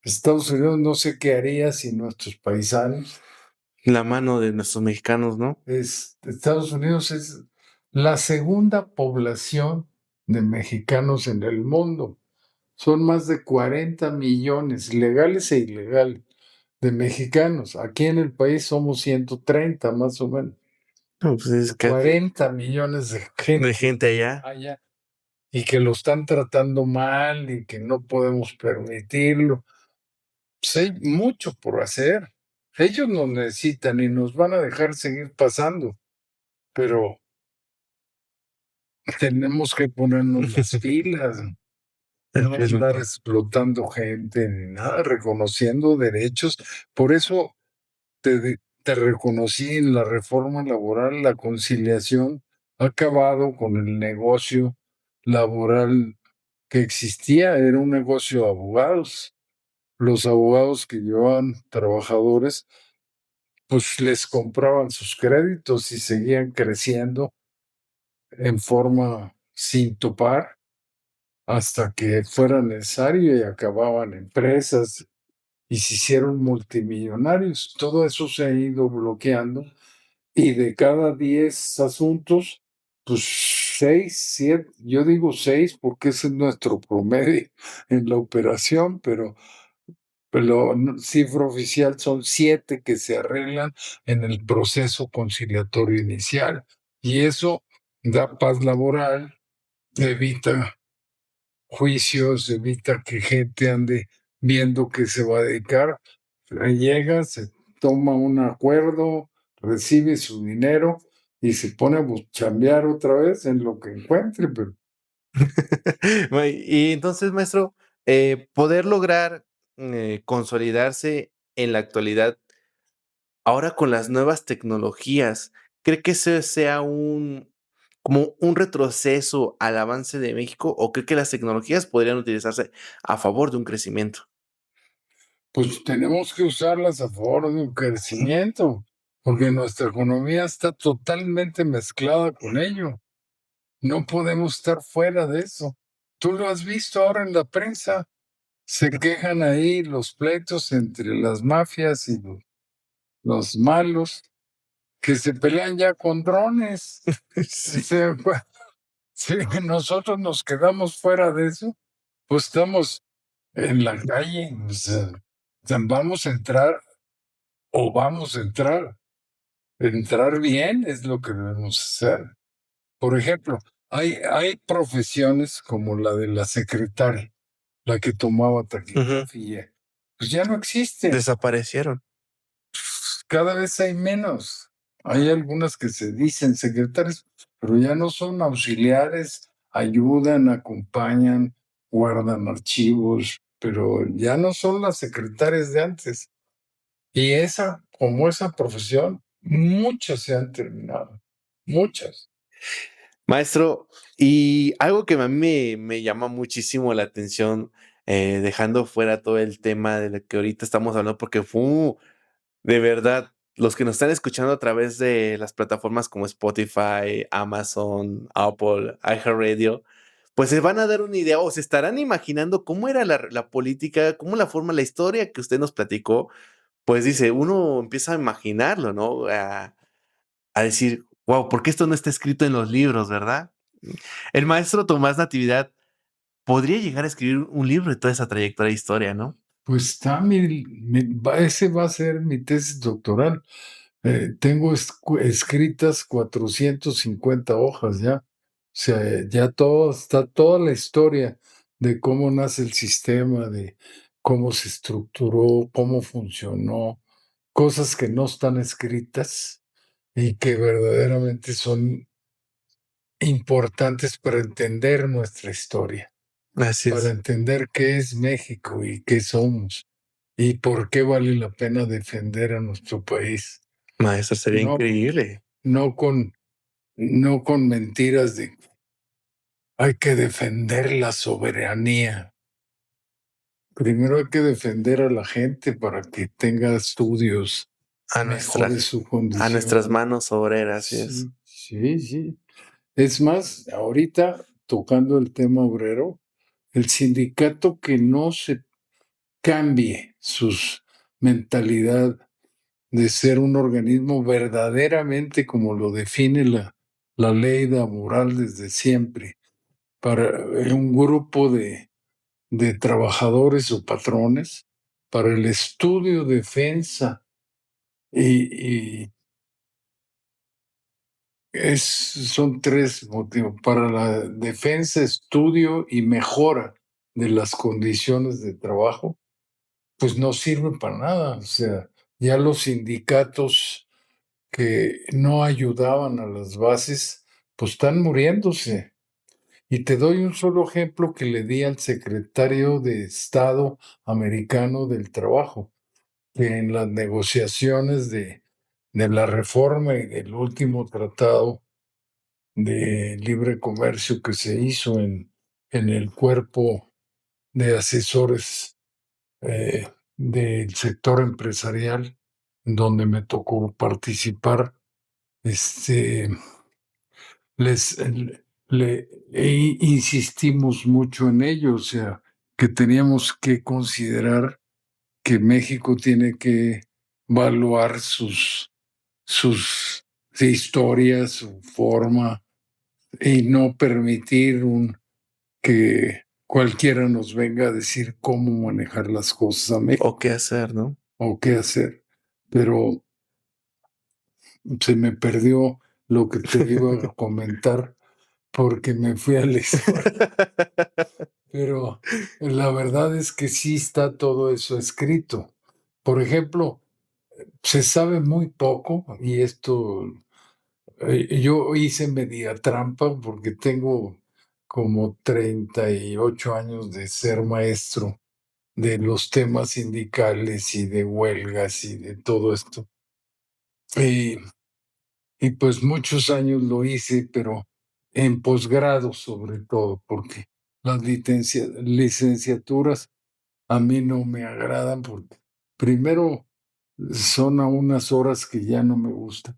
Estados Unidos no sé qué haría sin nuestros paisanos. la mano de nuestros mexicanos, ¿no? Estados Unidos es la segunda población de mexicanos en el mundo. Son más de 40 millones, legales e ilegales, de mexicanos. Aquí en el país somos 130 más o menos. No, pues es que 40 millones de de gente gente allá. allá y que lo están tratando mal y que no podemos permitirlo. Pues hay mucho por hacer. Ellos nos necesitan y nos van a dejar seguir pasando, pero tenemos que ponernos las pilas, no andar explotando gente ni nada, reconociendo derechos. Por eso te reconocí en la reforma laboral, la conciliación ha acabado con el negocio laboral que existía, era un negocio de abogados. Los abogados que llevaban trabajadores, pues les compraban sus créditos y seguían creciendo en forma sin topar hasta que fuera necesario y acababan empresas y se hicieron multimillonarios. Todo eso se ha ido bloqueando y de cada 10 asuntos, pues 6, 7, yo digo 6 porque ese es nuestro promedio en la operación, pero pero cifra oficial son 7 que se arreglan en el proceso conciliatorio inicial. Y eso da paz laboral, evita juicios, evita que gente ande viendo que se va a dedicar. Llega, se toma un acuerdo, recibe su dinero y se pone a chambear otra vez en lo que encuentre, pero Y entonces, maestro, poder lograr consolidarse en la actualidad, ahora con las nuevas tecnologías, ¿cree que ese sea como un retroceso al avance de México o cree que las tecnologías podrían utilizarse a favor de un crecimiento? pues tenemos que usarlas a favor de un crecimiento, porque nuestra economía está totalmente mezclada con ello. No podemos estar fuera de eso. Tú lo has visto ahora en la prensa. Se quejan ahí los pleitos entre las mafias y los malos, que se pelean ya con drones. O sea, si nosotros nos quedamos fuera de eso, pues estamos en la calle. O sea, vamos a entrar o vamos a entrar. Entrar bien es lo que debemos hacer. Por ejemplo, hay profesiones como la de la secretaria, la que tomaba Ujú. taquigrafía, pues ya no existe. Desaparecieron. Cada vez hay menos. Hay algunas que se dicen secretarias, pero ya no son auxiliares, ayudan, acompañan, guardan archivos, pero ya no son las secretarias de antes. Y como esa profesión, muchas se han terminado, muchas. Maestro, y algo que a mí me llama muchísimo la atención, dejando fuera todo el tema de lo que ahorita estamos hablando, porque de verdad, los que nos están escuchando a través de las plataformas como Spotify, Amazon, Apple, iHeartRadio, pues se van a dar una idea o se estarán imaginando cómo era la política, cómo la forma, la historia que usted nos platicó, pues dice, uno empieza a imaginarlo, ¿no? A decir, wow, ¿por qué esto no está escrito en los libros, verdad? El maestro Tomás Natividad podría llegar a escribir un libro de toda esa trayectoria de historia, ¿no? Pues ese va a ser mi tesis doctoral. Tengo escritas 450 hojas ya. O sea, ya está toda la historia de cómo nace el sistema, de cómo se estructuró, cómo funcionó, cosas que no están escritas y que verdaderamente son importantes para entender nuestra historia, Así para es. entender qué es México y qué somos y por qué vale la pena defender a nuestro país. Maestro, sería No, increíble. no con mentiras de hay que defender la soberanía. Primero hay que defender a la gente para que tenga estudios, A nuestra, mejore su a nuestras condición. manos obreras, así es. Sí, sí, sí. Es más, ahorita tocando el tema obrero, el sindicato que no se cambie su mentalidad de ser un organismo verdaderamente como lo define la ley laboral desde siempre, para un grupo de trabajadores o patrones, para el estudio, defensa y son 3 motivos, para la defensa, estudio y mejora de las condiciones de trabajo, pues no sirven para nada. O sea, ya los sindicatos que no ayudaban a las bases, pues están muriéndose. Y te doy un solo ejemplo que le di al secretario de Estado americano del Trabajo, que en las negociaciones de la reforma y del último tratado de libre comercio que se hizo en el cuerpo de asesores del sector empresarial, donde me tocó participar, este, les insistimos mucho en ello, o sea, que teníamos que considerar que México tiene que evaluar sus historias, su forma, y no permitir que cualquiera nos venga a decir cómo manejar las cosas a México O qué hacer, ¿no? o qué hacer. Pero se me perdió lo que te iba a comentar porque me fui a la historia. Pero la verdad es que sí está todo eso escrito. Por ejemplo, se sabe muy poco y esto, yo hice media trampa porque tengo como 38 años de ser maestro de los temas sindicales y de huelgas y de todo esto. Y, y pues muchos años lo hice, pero en posgrado sobre todo, porque las licenciaturas a mí no me agradan porque primero son a unas horas que ya no me gustan.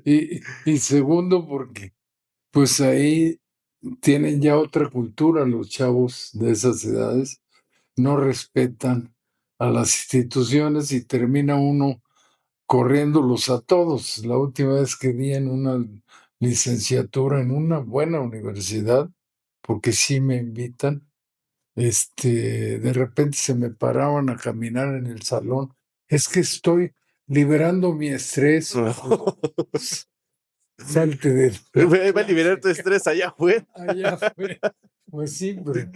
Y segundo porque pues ahí tienen ya otra cultura los chavos de esas edades, no respetan a las instituciones y termina uno corriéndolos a todos. La última vez que di en una licenciatura en una buena universidad, porque sí me invitan, de repente se me paraban a caminar en el salón. Es que estoy liberando mi estrés. Salte de la Va a liberar tu clase, estrés allá afuera. allá afuera. Pues sí, pero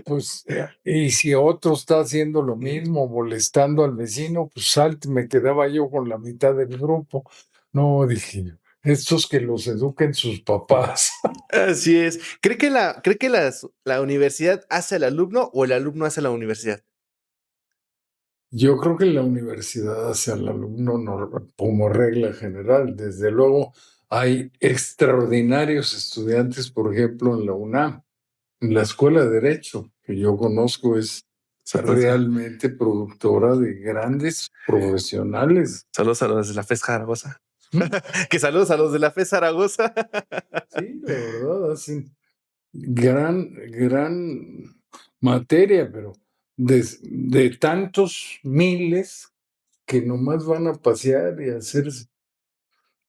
pues, y si otro está haciendo lo mismo, molestando al vecino, pues salte, me quedaba yo con la mitad del grupo. No, dije yo, estos que los eduquen sus papás. Así es. ¿Cree que la universidad hace al alumno o el alumno hace a la universidad? Yo creo que la universidad hace al alumno como regla general. Desde luego, hay extraordinarios estudiantes, por ejemplo, en la UNAM. En la Escuela de Derecho, que yo conozco, es realmente productora de grandes profesionales. Saludos a los de la FES Zaragoza. ¿Mm? Que saludos a los de la FES Zaragoza. Sí, la verdad, hacen gran materia, pero de tantos miles que nomás van a pasear y a hacerse.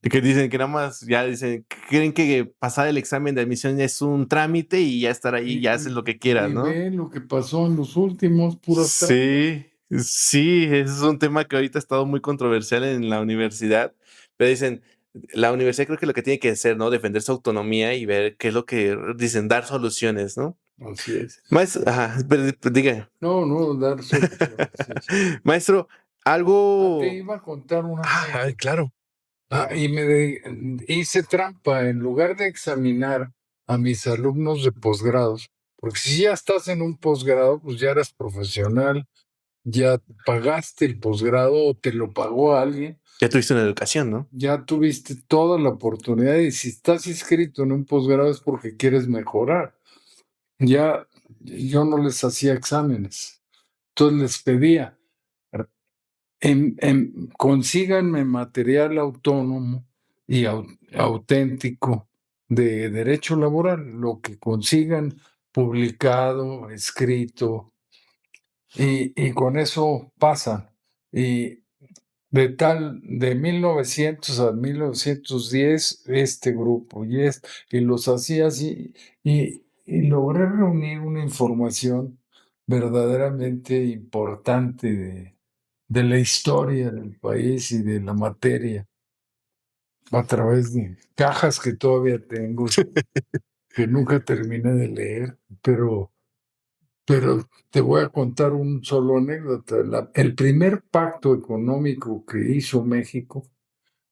Y que dicen que nada más, ya dicen, creen que pasar el examen de admisión es un trámite y ya estar ahí, ya haces lo que quieras, Y ¿no? ve lo que pasó en los últimos, puras trampas. Sí, sí, ese es un tema que ahorita ha estado muy controversial en la universidad, pero dicen, la universidad creo que lo que tiene que hacer, ¿no? Defender su autonomía y ver qué es lo que dicen, dar soluciones, ¿no? Así es. Maestro, ajá, diga. No, dar soluciones. Sí. Maestro, Te algo. iba a contar una Ay, anécdota. claro. Y hice trampa en lugar de examinar a mis alumnos de posgrados, porque si ya estás en un posgrado, pues ya eres profesional, ya pagaste el posgrado o te lo pagó alguien, Ya tuviste una educación, ¿no? ya tuviste toda la oportunidad y si estás inscrito en un posgrado es porque quieres mejorar. Ya yo no les hacía exámenes, entonces les pedía, consíganme material autónomo y auténtico de derecho laboral, lo que consigan publicado, escrito, y con eso pasan. Y de 1900 a 1910, este grupo, y los hacía así, y logré reunir una información verdaderamente importante de la historia del país y de la materia a través de cajas que todavía tengo, que nunca terminé de leer, pero te voy a contar un solo anécdota. El primer pacto económico que hizo México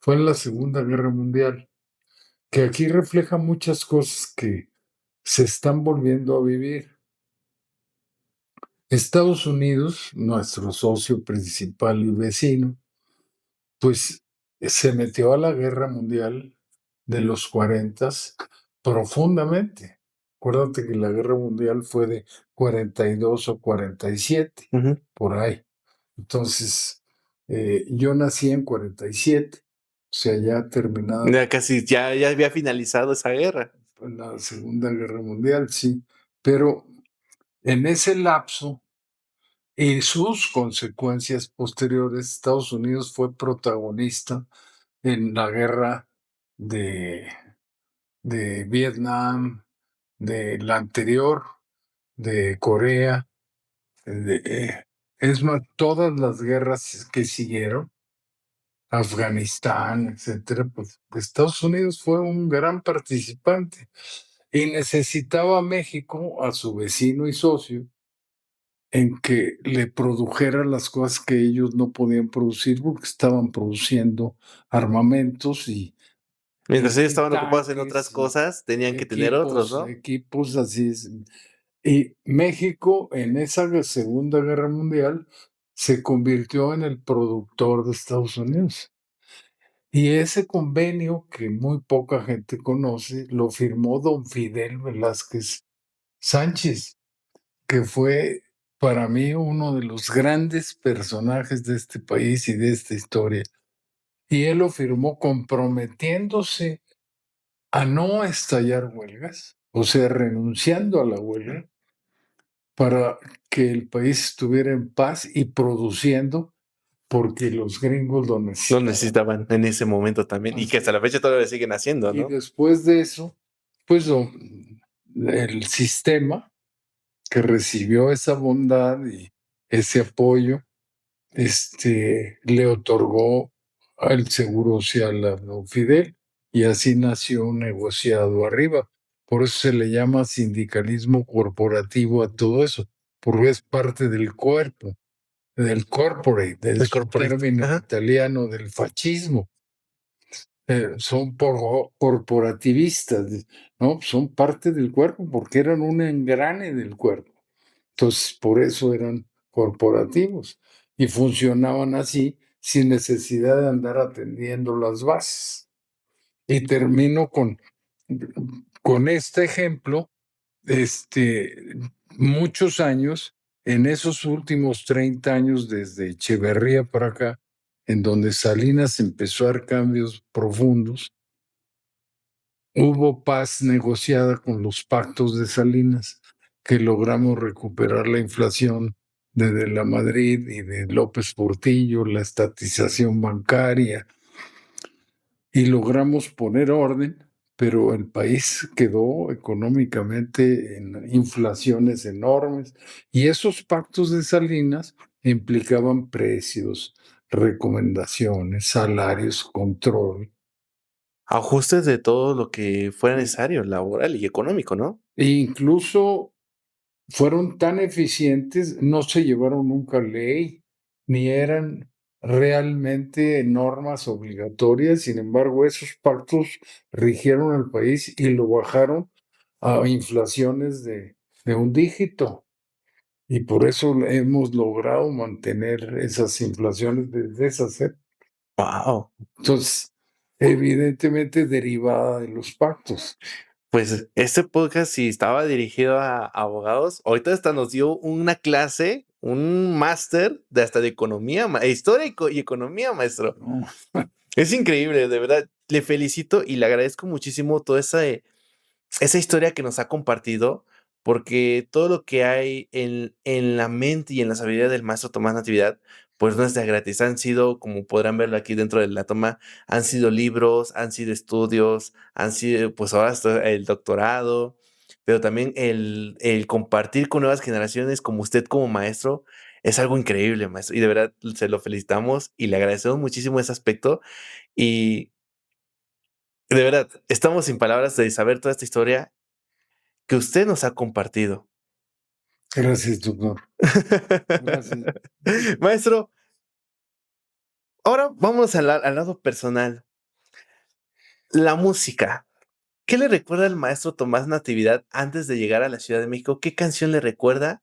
fue en la Segunda Guerra Mundial, que aquí refleja muchas cosas que se están volviendo a vivir. Estados Unidos, nuestro socio principal y vecino, pues se metió a la guerra mundial de los 40 profundamente. Acuérdate que la guerra mundial fue de 42 o 47, Ujú. por ahí. Entonces, yo nací en 47, o sea, ya terminada Ya casi, ya había finalizado esa guerra. la Segunda Guerra Mundial, sí. Pero en ese lapso y sus consecuencias posteriores, Estados Unidos fue protagonista en la guerra de, de Vietnam, la anterior, de Corea, es más, todas las guerras que siguieron, Afganistán, etcétera, pues Estados Unidos fue un gran participante y necesitaba a México, a su vecino y socio, en que le produjera las cosas que ellos no podían producir porque estaban produciendo armamentos Mientras ellos y estaban ocupados en otras tanques y cosas, tenían que tener otros, ¿no? equipos así. Y México en esa Segunda Guerra Mundial se convirtió en el productor de Estados Unidos. Y ese convenio, que muy poca gente conoce, lo firmó don Fidel Velázquez Sánchez, que fue para mí uno de los grandes personajes de este país y de esta historia. Y él lo firmó comprometiéndose a no estallar huelgas, o sea, renunciando a la huelga, para que el país estuviera en paz y produciendo, porque los gringos lo Lo necesitaban. necesitaban en ese momento también. Y que hasta la fecha todavía lo siguen haciendo, Y ¿no? después de eso, pues el sistema que recibió esa bondad y ese apoyo, le otorgó al seguro social a don Fidel y así nació un negociado arriba. Por eso se le llama sindicalismo corporativo a todo eso, porque es parte del cuerpo, del corporate, del El corporate. término Ajá. italiano del fascismo. Son corporativistas, ¿no? Son parte del cuerpo porque eran un engrane del cuerpo. Entonces, por eso eran corporativos y funcionaban así sin necesidad de andar atendiendo las bases. Y termino con este ejemplo, muchos años, en esos últimos 30 años desde Echeverría para acá, en donde Salinas empezó a dar cambios profundos, hubo paz negociada con los pactos de Salinas, que logramos recuperar la inflación de la Madrid y de López Portillo, la estatización bancaria, y logramos poner orden, pero el país quedó económicamente en inflaciones enormes, y esos pactos de Salinas implicaban precios, recomendaciones, salarios, control. Ajustes de todo lo que fuera necesario, laboral y económico, ¿no? E incluso fueron tan eficientes, no se llevaron nunca ley, ni eran realmente normas obligatorias. Sin embargo, esos pactos rigieron al país y lo bajaron a inflaciones de un dígito. Y por eso hemos logrado mantener esas inflaciones desde esas épocas. Wow. Entonces, evidentemente derivada de los pactos. Pues este podcast, si estaba dirigido a abogados, ahorita hasta nos dio una clase, un máster de hasta de economía, historia y economía, maestro. ¿No? Es increíble, de verdad. Le felicito y le agradezco muchísimo toda esa historia que nos ha compartido, porque todo lo que hay en la mente y en la sabiduría del maestro Tomás Natividad, pues no es de gratis. Han sido, como podrán verlo aquí dentro de la toma, han sido libros, han sido estudios, han sido, pues ahora está el doctorado, pero también el compartir con nuevas generaciones como usted como maestro es algo increíble, maestro. Y de verdad se lo felicitamos y le agradecemos muchísimo ese aspecto. Y de verdad, estamos sin palabras de saber toda esta historia que usted nos ha compartido. Gracias, doctor. Gracias. Maestro, ahora vamos al lado personal. La música. ¿Qué le recuerda al maestro Tomás Natividad antes de llegar a la Ciudad de México? ¿Qué canción le recuerda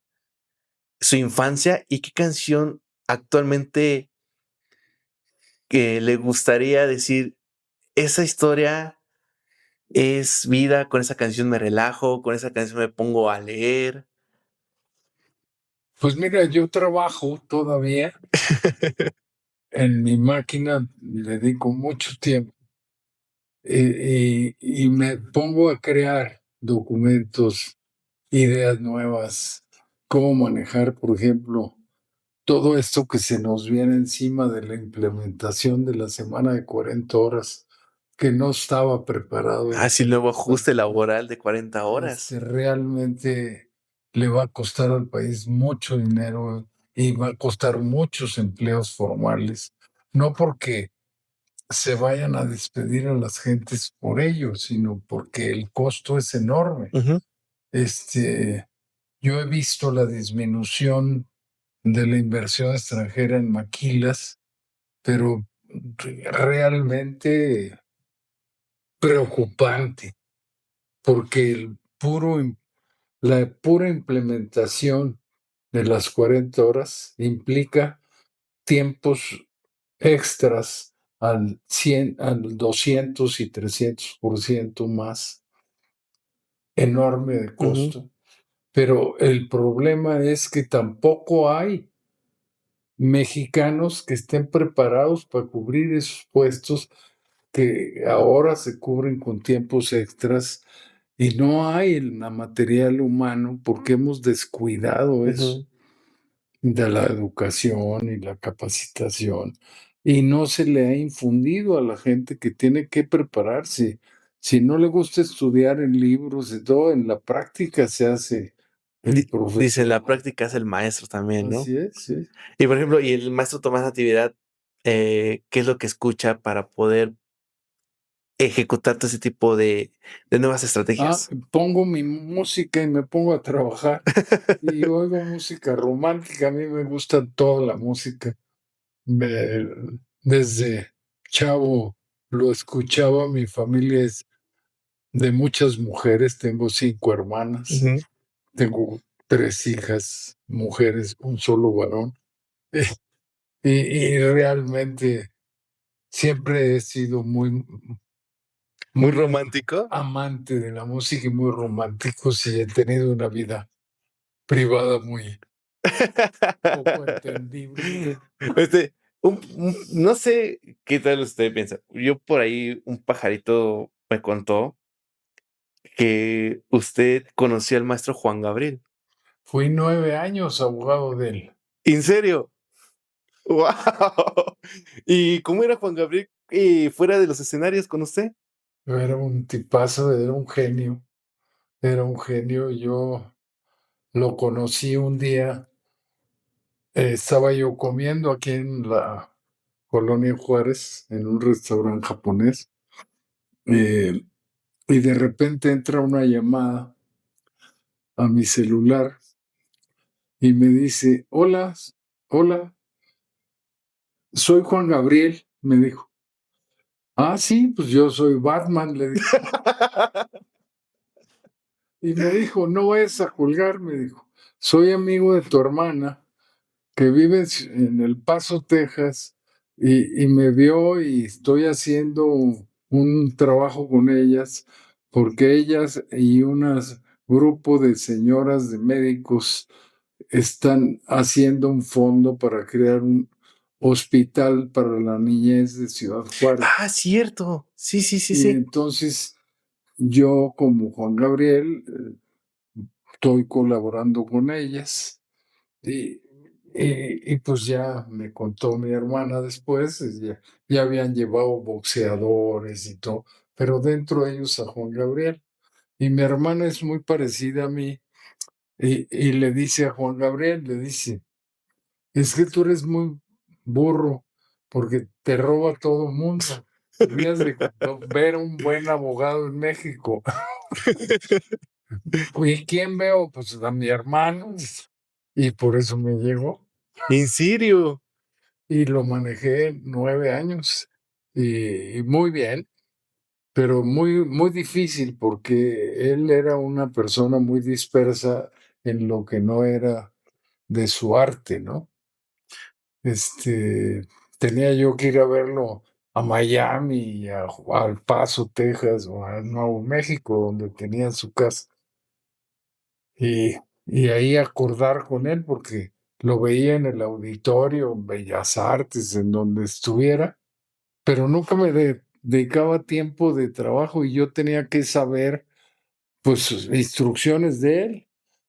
su infancia y qué canción actualmente que le gustaría decir, esa historia es vida, con esa canción me relajo, con esa canción me pongo a leer? Pues mira, yo trabajo todavía en mi máquina, le dedico mucho tiempo y me pongo a crear documentos, ideas nuevas, cómo manejar, por ejemplo, todo esto que se nos viene encima de la implementación de la semana de 40 horas que no estaba preparado. Ah, sí, el nuevo ajuste laboral de 40 horas. Realmente le va a costar al país mucho dinero y va a costar muchos empleos formales, no porque se vayan a despedir a las gentes por ello, sino porque el costo es enorme. Ujú, Yo he visto la disminución de la inversión extranjera en maquilas, pero realmente preocupante, porque la pura implementación de las 40 horas implica tiempos extras al 100, al 200 y 300% más, enorme de ujú. costo. Pero el problema es que tampoco hay mexicanos que estén preparados para cubrir esos puestos que ahora se cubren con tiempos extras y no hay el material humano porque hemos descuidado eso Ujú. de la educación y la capacitación y no se le ha infundido a la gente que tiene que prepararse. Si no le gusta estudiar en libros y todo, en la práctica se hace el Dicen, la profesional. práctica es el maestro también, ¿no? Así es, sí. Y por ejemplo, y el maestro Tomás Natividad, ¿qué es lo que escucha para poder ejecutar todo ese tipo de nuevas estrategias? Pongo mi música y me pongo a trabajar y oigo música romántica. A mí me gusta toda la música. Desde chavo lo escuchaba. Mi familia es de muchas mujeres. Tengo 5 hermanas. Ujú. Tengo 3 hijas, mujeres, un solo varón. Y realmente siempre he sido muy, Muy muy romántico. amante de la música y muy romántico. Sí, he tenido una vida privada muy poco entendible. Este, no sé qué tal usted piensa. Yo por ahí, un pajarito me contó que usted conoció al maestro Juan Gabriel. Fui 9 años abogado de él. ¿En serio? ¡Wow! ¿Y cómo era Juan Gabriel fuera de los escenarios con usted? Era un tipazo, era un genio. Era un genio. Yo lo conocí un día. Estaba yo comiendo aquí en la Colonia Juárez, en un restaurante japonés, eh, y de repente entra una llamada a mi celular y me dice, hola, hola, soy Juan Gabriel, me dijo. Ah, sí, pues yo soy Batman, le dije. Y me dijo, no vayas a colgar, me dijo. Soy amigo de tu hermana que vive en El Paso, Texas, y me vio y estoy haciendo un trabajo con ellas, porque ellas y un grupo de señoras de médicos están haciendo un fondo para crear un hospital para la niñez de Ciudad Juárez. Ah, cierto. Sí, sí, sí, Y sí. entonces yo, como Juan Gabriel, estoy colaborando con ellas. Y, y pues ya me contó mi hermana después, ya habían llevado boxeadores y todo, pero dentro de ellos a Juan Gabriel. Y mi hermana es muy parecida a mí y le dice a Juan Gabriel, le dice, es que tú eres muy burro porque te roba todo el mundo. Debías de ver un buen abogado en México. ¿Y quién veo? Pues a mi hermano. Y por eso me llegó. ¿En serio? Y lo manejé 9 años y muy bien, pero muy, muy difícil porque él era una persona muy dispersa en lo que no era de su arte, ¿no? Tenía yo que ir a verlo a Miami, y al Paso, Texas, o a Nuevo México, donde tenía su casa, y, y ahí acordar con él porque lo veía en el auditorio, en Bellas Artes, en donde estuviera, pero nunca me dedicaba tiempo de trabajo y yo tenía que saber, pues, instrucciones de él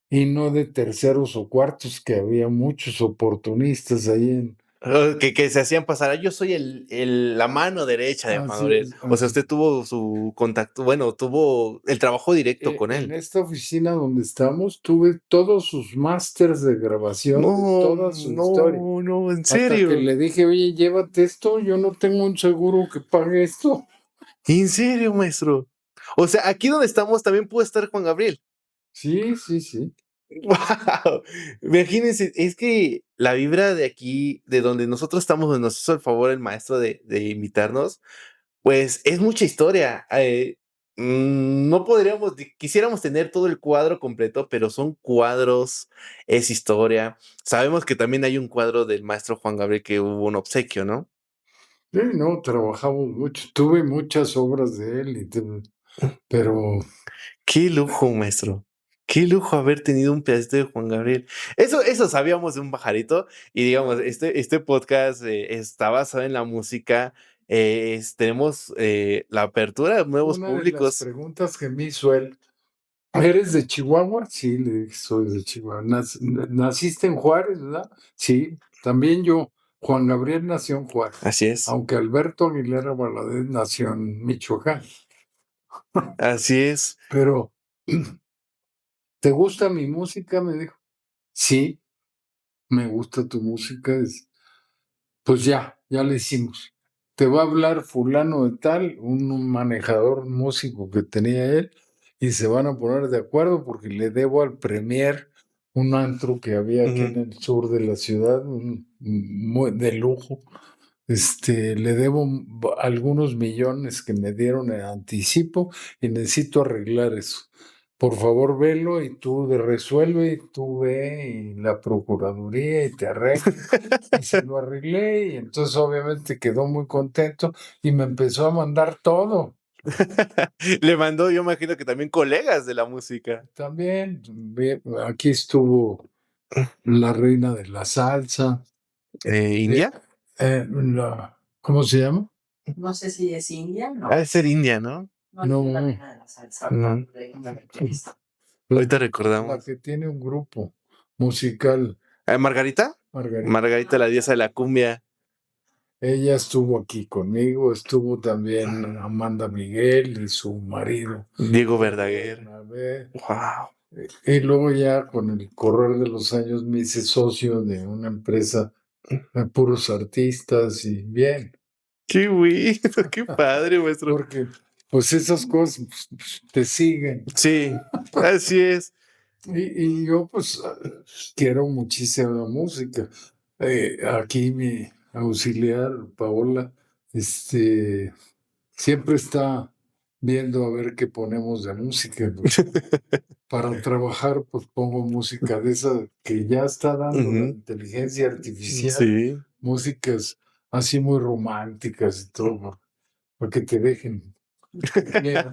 y no de terceros o cuartos, que había muchos oportunistas ahí Que se hacían pasar, yo soy la mano derecha de Juan Así Gabriel. es, O sea, así. usted tuvo su contacto, bueno, tuvo el trabajo directo con En él. esta oficina donde estamos, tuve todos sus másters de grabación de No, toda su historia. no, no, en Hasta que serio. le dije, oye, llévate esto, yo no tengo un seguro que pague esto. En serio, maestro. O sea, aquí donde estamos también puede estar Juan Gabriel. Sí, sí, sí. Wow. Imagínense, es que la vibra de aquí, de donde nosotros estamos, donde nos hizo el favor el maestro de invitarnos, pues es mucha historia. No podríamos, quisiéramos tener todo el cuadro completo, pero son cuadros, es historia. Sabemos que también hay un cuadro del maestro Juan Gabriel que hubo un obsequio, ¿no? Sí, no, trabajamos mucho. Tuve muchas obras de él, pero Qué lujo, maestro. Qué lujo haber tenido un pedacito de Juan Gabriel. Eso sabíamos de un pajarito. Y digamos, este podcast está basado en la música. Tenemos la apertura de nuevos una de las públicos. preguntas que me hizo él, ¿eres de Chihuahua? Sí, le dije, soy de Chihuahua. ¿Naciste en Juárez, verdad? Sí, también yo. Juan Gabriel nació en Juárez, Así es. aunque Alberto Aguilera Valadez nació en Michoacán. Así es. Pero, ¿te gusta mi música? Me dijo. Sí, me gusta tu música. Pues ya le hicimos. Te va a hablar fulano de tal, un manejador músico que tenía él, y se van a poner de acuerdo porque le debo al Premier un antro que había aquí en Ujú. el sur de la ciudad, de lujo. Le debo algunos millones que me dieron en anticipo y necesito arreglar eso. Por favor, velo y tú resuelve, y tú ve y la Procuraduría y te arregla. Y se lo arreglé y entonces obviamente quedó muy contento y me empezó a mandar todo. Le mandó, yo imagino que también colegas de la música. También aquí estuvo la reina de la salsa, ¿India? ¿cómo se llama? No sé si es India, no. Ha de ser India, ¿no? No, La reina de la salsa. No. la, Ahorita la recordamos. que tiene un grupo musical, ¿Margarita? Margarita. Margarita, la diosa de la cumbia. Ella estuvo aquí conmigo, estuvo también Amanda Miguel y su marido. Diego Verdaguer. Bernabé. Wow. Y luego ya con el correr de los años me hice socio de una empresa de puros artistas y bien, Qué bueno, qué padre, maestro. porque pues esas cosas te siguen. Sí, así es. Y yo pues quiero muchísima música. Aquí mi auxiliar, Paola, siempre está viendo a ver qué ponemos de música. Para trabajar, pues pongo música de esa que ya está dando la Ujú. inteligencia artificial, Sí. músicas así muy románticas y todo, para que te dejen bien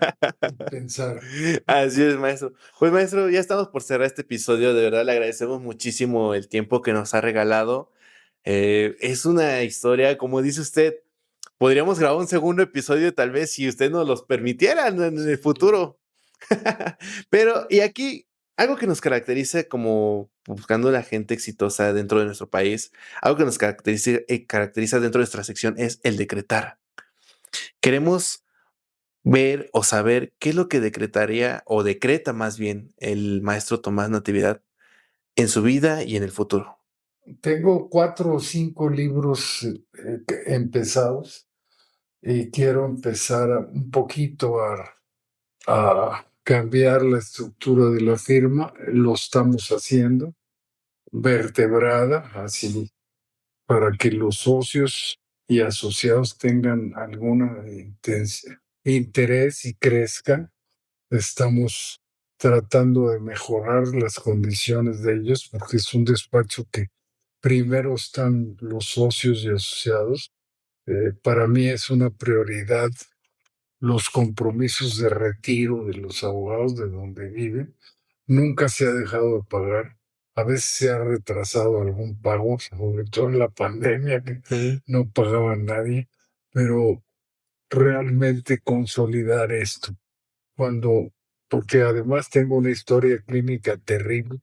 pensar. Así es, maestro. Pues, maestro, ya estamos por cerrar este episodio. De verdad, le agradecemos muchísimo el tiempo que nos ha regalado. Es una historia, como dice usted, podríamos grabar un segundo episodio, tal vez, si usted nos los permitiera en el futuro. Pero, y aquí, algo que nos caracteriza como buscando la gente exitosa dentro de nuestro país, algo que nos caracteriza dentro de nuestra sección es el decretar. Queremos ver o saber qué es lo que decretaría o decreta más bien el maestro Tomás Natividad en su vida y en el futuro. Tengo 4 o 5 libros empezados y quiero empezar un poquito a cambiar la estructura de la firma. Lo estamos haciendo, vertebrada, así para que los socios y asociados tengan alguna interés y crezcan. Estamos tratando de mejorar las condiciones de ellos porque es un despacho que primero están los socios y asociados. Para mí es una prioridad los compromisos de retiro de los abogados de donde viven. Nunca se ha dejado de pagar. A veces se ha retrasado algún pago, sobre todo en la pandemia, que no pagaba nadie, pero realmente consolidar esto. Porque además tengo una historia clínica terrible.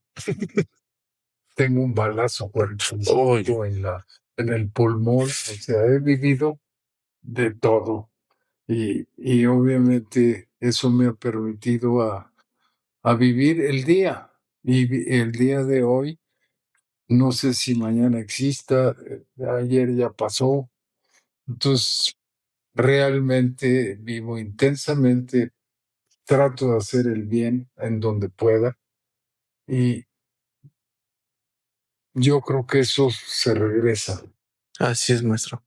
Tengo un balazo 45 en en el pulmón, o sea, he vivido de todo. Y obviamente eso me ha permitido a vivir el día. Y el día de hoy, no sé si mañana exista, ayer ya pasó. Entonces, realmente vivo intensamente, trato de hacer el bien en donde pueda y yo creo que eso se regresa. Así es, maestro.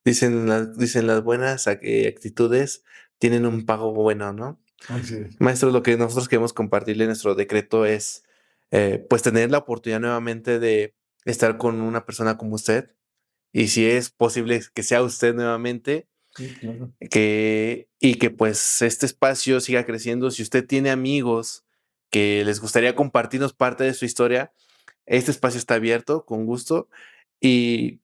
Dicen las buenas actitudes tienen un pago bueno, ¿no? Así es. Maestro, lo que nosotros queremos compartirle en nuestro decreto es, pues, tener la oportunidad nuevamente de estar con una persona como usted, y si es posible que sea usted nuevamente, Sí, claro. que, pues, este espacio siga creciendo. Si usted tiene amigos que les gustaría compartirnos parte de su historia, este espacio está abierto, con gusto. Y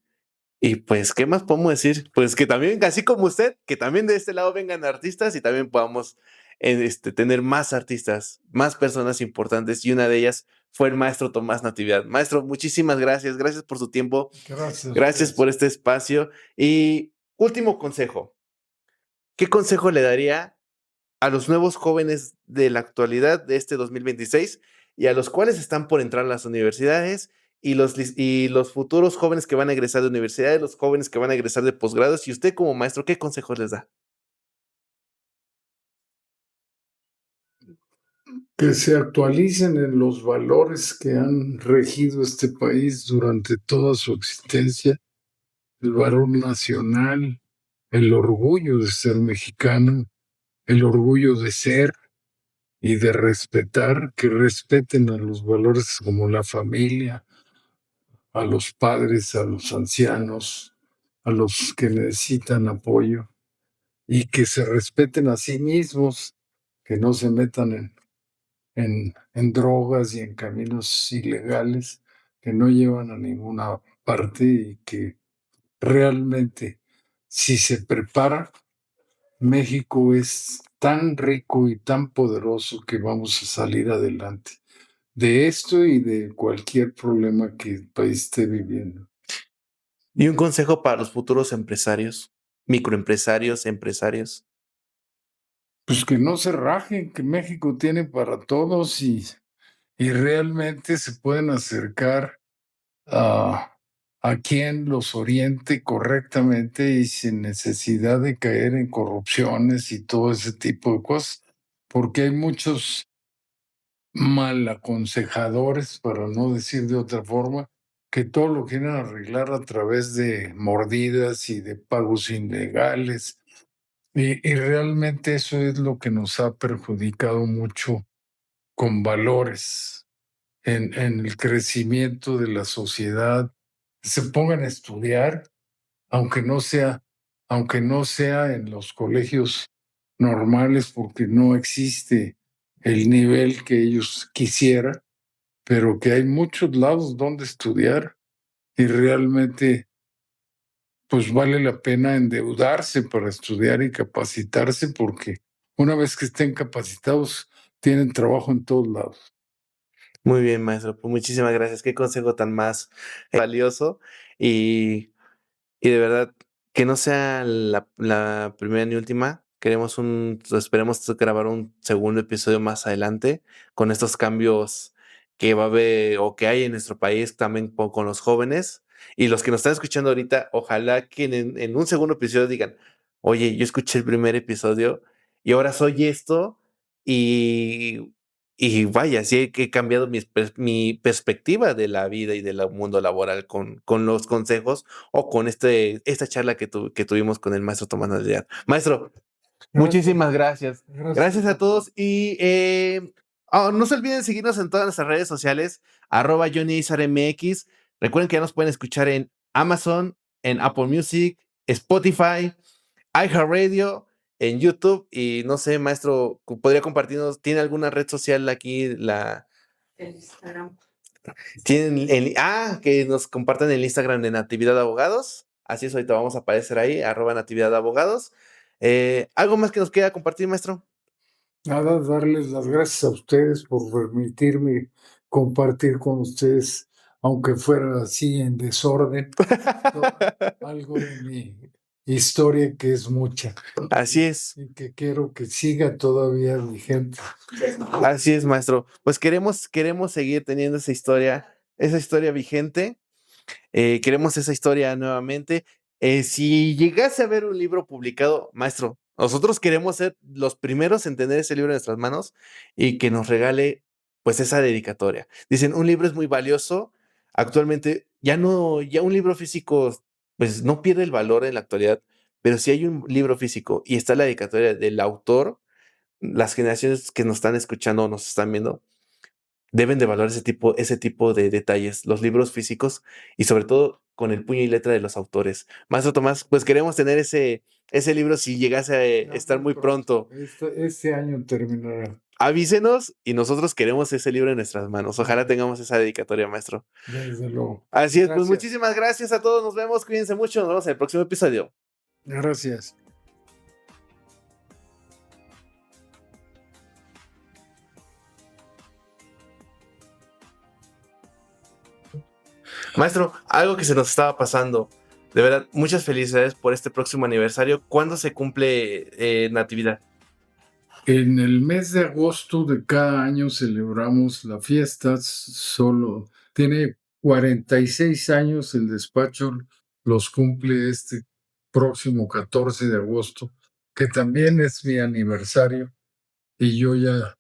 pues, ¿qué más podemos decir? Pues que también, así como usted, que también de este lado vengan artistas y también podamos tener más artistas, más personas importantes, y una de ellas fue el maestro Tomás Natividad. Maestro, muchísimas gracias, gracias por su tiempo, Gracias a gracias ustedes. por este espacio. Y último consejo, ¿qué consejo le daría a los nuevos jóvenes de la actualidad de este 2026 y a los cuales están por entrar a las universidades y los futuros jóvenes que van a egresar de universidades, los jóvenes que van a egresar de posgrados? Y usted como maestro, ¿qué consejos les da? Que se actualicen en los valores que han regido este país durante toda su existencia, el valor nacional, el orgullo de ser mexicano, el orgullo de ser y de respetar, que respeten a los valores como la familia, a los padres, a los ancianos, a los que necesitan apoyo y que se respeten a sí mismos, que no se metan en drogas y en caminos ilegales que no llevan a ninguna parte y que realmente si se prepara, México es tan rico y tan poderoso que vamos a salir adelante de esto y de cualquier problema que el país esté viviendo. Y un consejo para los futuros empresarios, microempresarios, empresarios. Pues que no se rajen, que México tiene para todos y realmente se pueden acercar a, a quien los oriente correctamente y sin necesidad de caer en corrupciones y todo ese tipo de cosas, porque hay muchos mal aconsejadores, para no decir de otra forma, que todo lo quieren arreglar a través de mordidas y de pagos ilegales. Y realmente eso es lo que nos ha perjudicado mucho con valores en el crecimiento de la sociedad. Se pongan a estudiar, aunque no sea, aunque no sea en los colegios normales, porque no existe el nivel que ellos quisieran, pero que hay muchos lados donde estudiar y realmente pues vale la pena endeudarse para estudiar y capacitarse porque una vez que estén capacitados tienen trabajo en todos lados. Muy bien, maestro. Pues muchísimas gracias. Qué consejo tan más valioso. Y Y de verdad, que no sea la primera ni última. Esperemos grabar un segundo episodio más adelante con estos cambios que va a haber o que hay en nuestro país también con los jóvenes. Y los que nos están escuchando ahorita, ojalá que en un segundo episodio digan, oye, yo escuché el primer episodio y ahora soy esto y, y vaya, sí he cambiado mi perspectiva de la vida y del mundo laboral con los consejos o con esta charla que tuvimos con el maestro Tomás Natividad. Maestro, Gracias, muchísimas gracias. gracias. Gracias a todos y no se olviden seguirnos en todas nuestras redes sociales, @JohnnyIzarMX. Recuerden que ya nos pueden escuchar en Amazon, en Apple Music, Spotify, iHeartRadio, en YouTube. Y no sé, maestro, podría compartirnos, ¿tiene alguna red social aquí? Que nos compartan el Instagram de Natividad Abogados. Así es, ahorita vamos a aparecer ahí, @Natividad Abogados. ¿Algo más que nos quiera compartir, maestro? Nada, darles las gracias a ustedes por permitirme compartir con ustedes aunque fuera así en desorden, algo de mi historia que es mucha. Así es. Y que quiero que siga todavía vigente. Así es, maestro. Pues queremos seguir teniendo esa historia vigente. Queremos esa historia nuevamente. Si llegase a haber un libro publicado, maestro, nosotros queremos ser los primeros en tener ese libro en nuestras manos y que nos regale pues esa dedicatoria. Dicen, un libro es muy valioso. Actualmente ya un libro físico pues no pierde el valor en la actualidad, pero si hay un libro físico y está la dedicatoria del autor, las generaciones que nos están escuchando o nos están viendo deben de valorar ese tipo de detalles, los libros físicos y sobre todo con el puño y letra de los autores. Maestro Tomás, pues queremos tener ese libro si llegase a estar muy pronto. Este año terminará. Avísenos y nosotros queremos ese libro en nuestras manos. Ojalá tengamos esa dedicatoria, maestro. Desde luego. Así es, Gracias. pues muchísimas gracias a todos. Nos vemos, cuídense mucho. Nos vemos en el próximo episodio. Gracias. Maestro, algo que se nos estaba pasando. De verdad, muchas felicidades por este próximo aniversario. ¿Cuándo se cumple Natividad? En el mes de agosto de cada año celebramos la fiesta. Tiene 46 años el despacho, los cumple este próximo 14 de agosto, que también es mi aniversario, y yo ya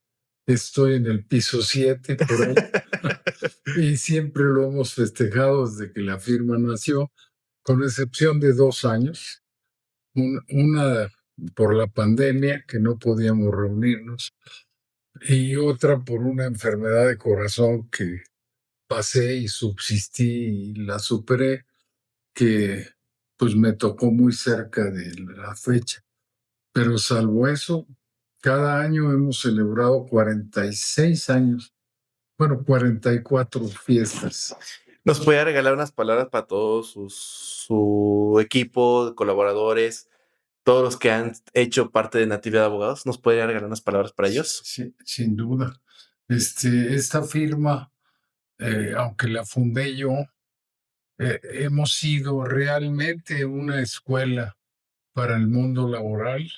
estoy en el piso 7 por ahí. Y siempre lo hemos festejado desde que la firma nació, con excepción de 2 años. Una por la pandemia, que no podíamos reunirnos, y otra por una enfermedad de corazón que pasé y subsistí y la superé, que pues me tocó muy cerca de la fecha. Pero salvo eso, cada año hemos celebrado 46 años, bueno, 44 fiestas. ¿Nos puede regalar unas palabras para todos su equipo, colaboradores, todos los que han hecho parte de Natividad de Abogados? ¿Nos puede regalar unas palabras para ellos? Sí, sin duda. Esta firma, aunque la fundé yo, hemos sido realmente una escuela para el mundo laboral.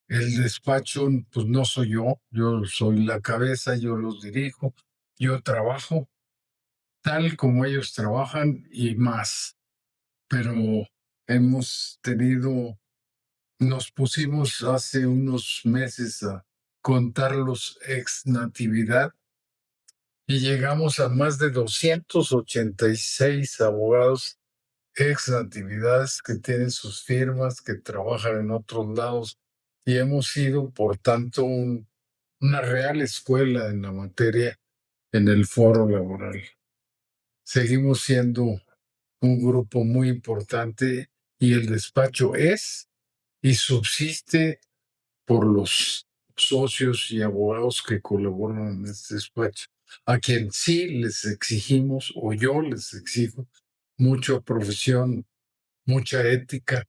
El despacho, pues no soy yo soy la cabeza, yo los dirijo, yo trabajo tal como ellos trabajan y más. Pero nos pusimos hace unos meses a contar los ex Natividad y llegamos a más de 286 abogados ex Natividades que tienen sus firmas, que trabajan en otros lados, y hemos sido, por tanto, una real escuela en la materia en el foro laboral. Seguimos siendo un grupo muy importante y el despacho es y subsiste por los socios y abogados que colaboran en este despacho, a quien sí les exigimos, o yo les exijo, mucha profesión, mucha ética,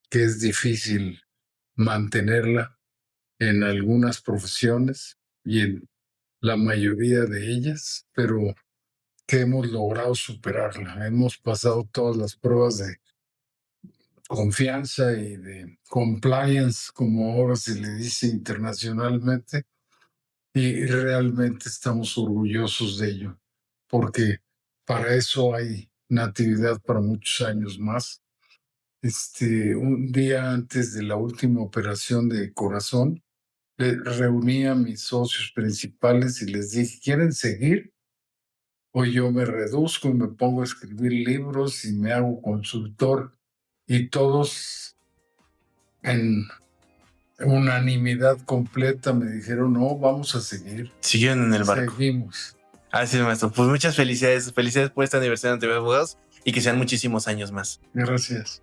que es difícil mantenerla en algunas profesiones y en la mayoría de ellas, pero que hemos logrado superarla. Hemos pasado todas las pruebas de confianza y de compliance, como ahora se le dice internacionalmente, y realmente estamos orgullosos de ello, porque para eso hay Natividad para muchos años más. Un día antes de la última operación de corazón, reuní a mis socios principales y les dije, ¿quieren seguir? O yo me reduzco y me pongo a escribir libros y me hago consultor. Y todos en unanimidad completa me dijeron, no, vamos a seguir. Siguieron en el barco. Seguimos. Así es, maestro. Pues muchas felicidades. Felicidades por este aniversario de Natividad de Abogados y que sean muchísimos años más. Gracias.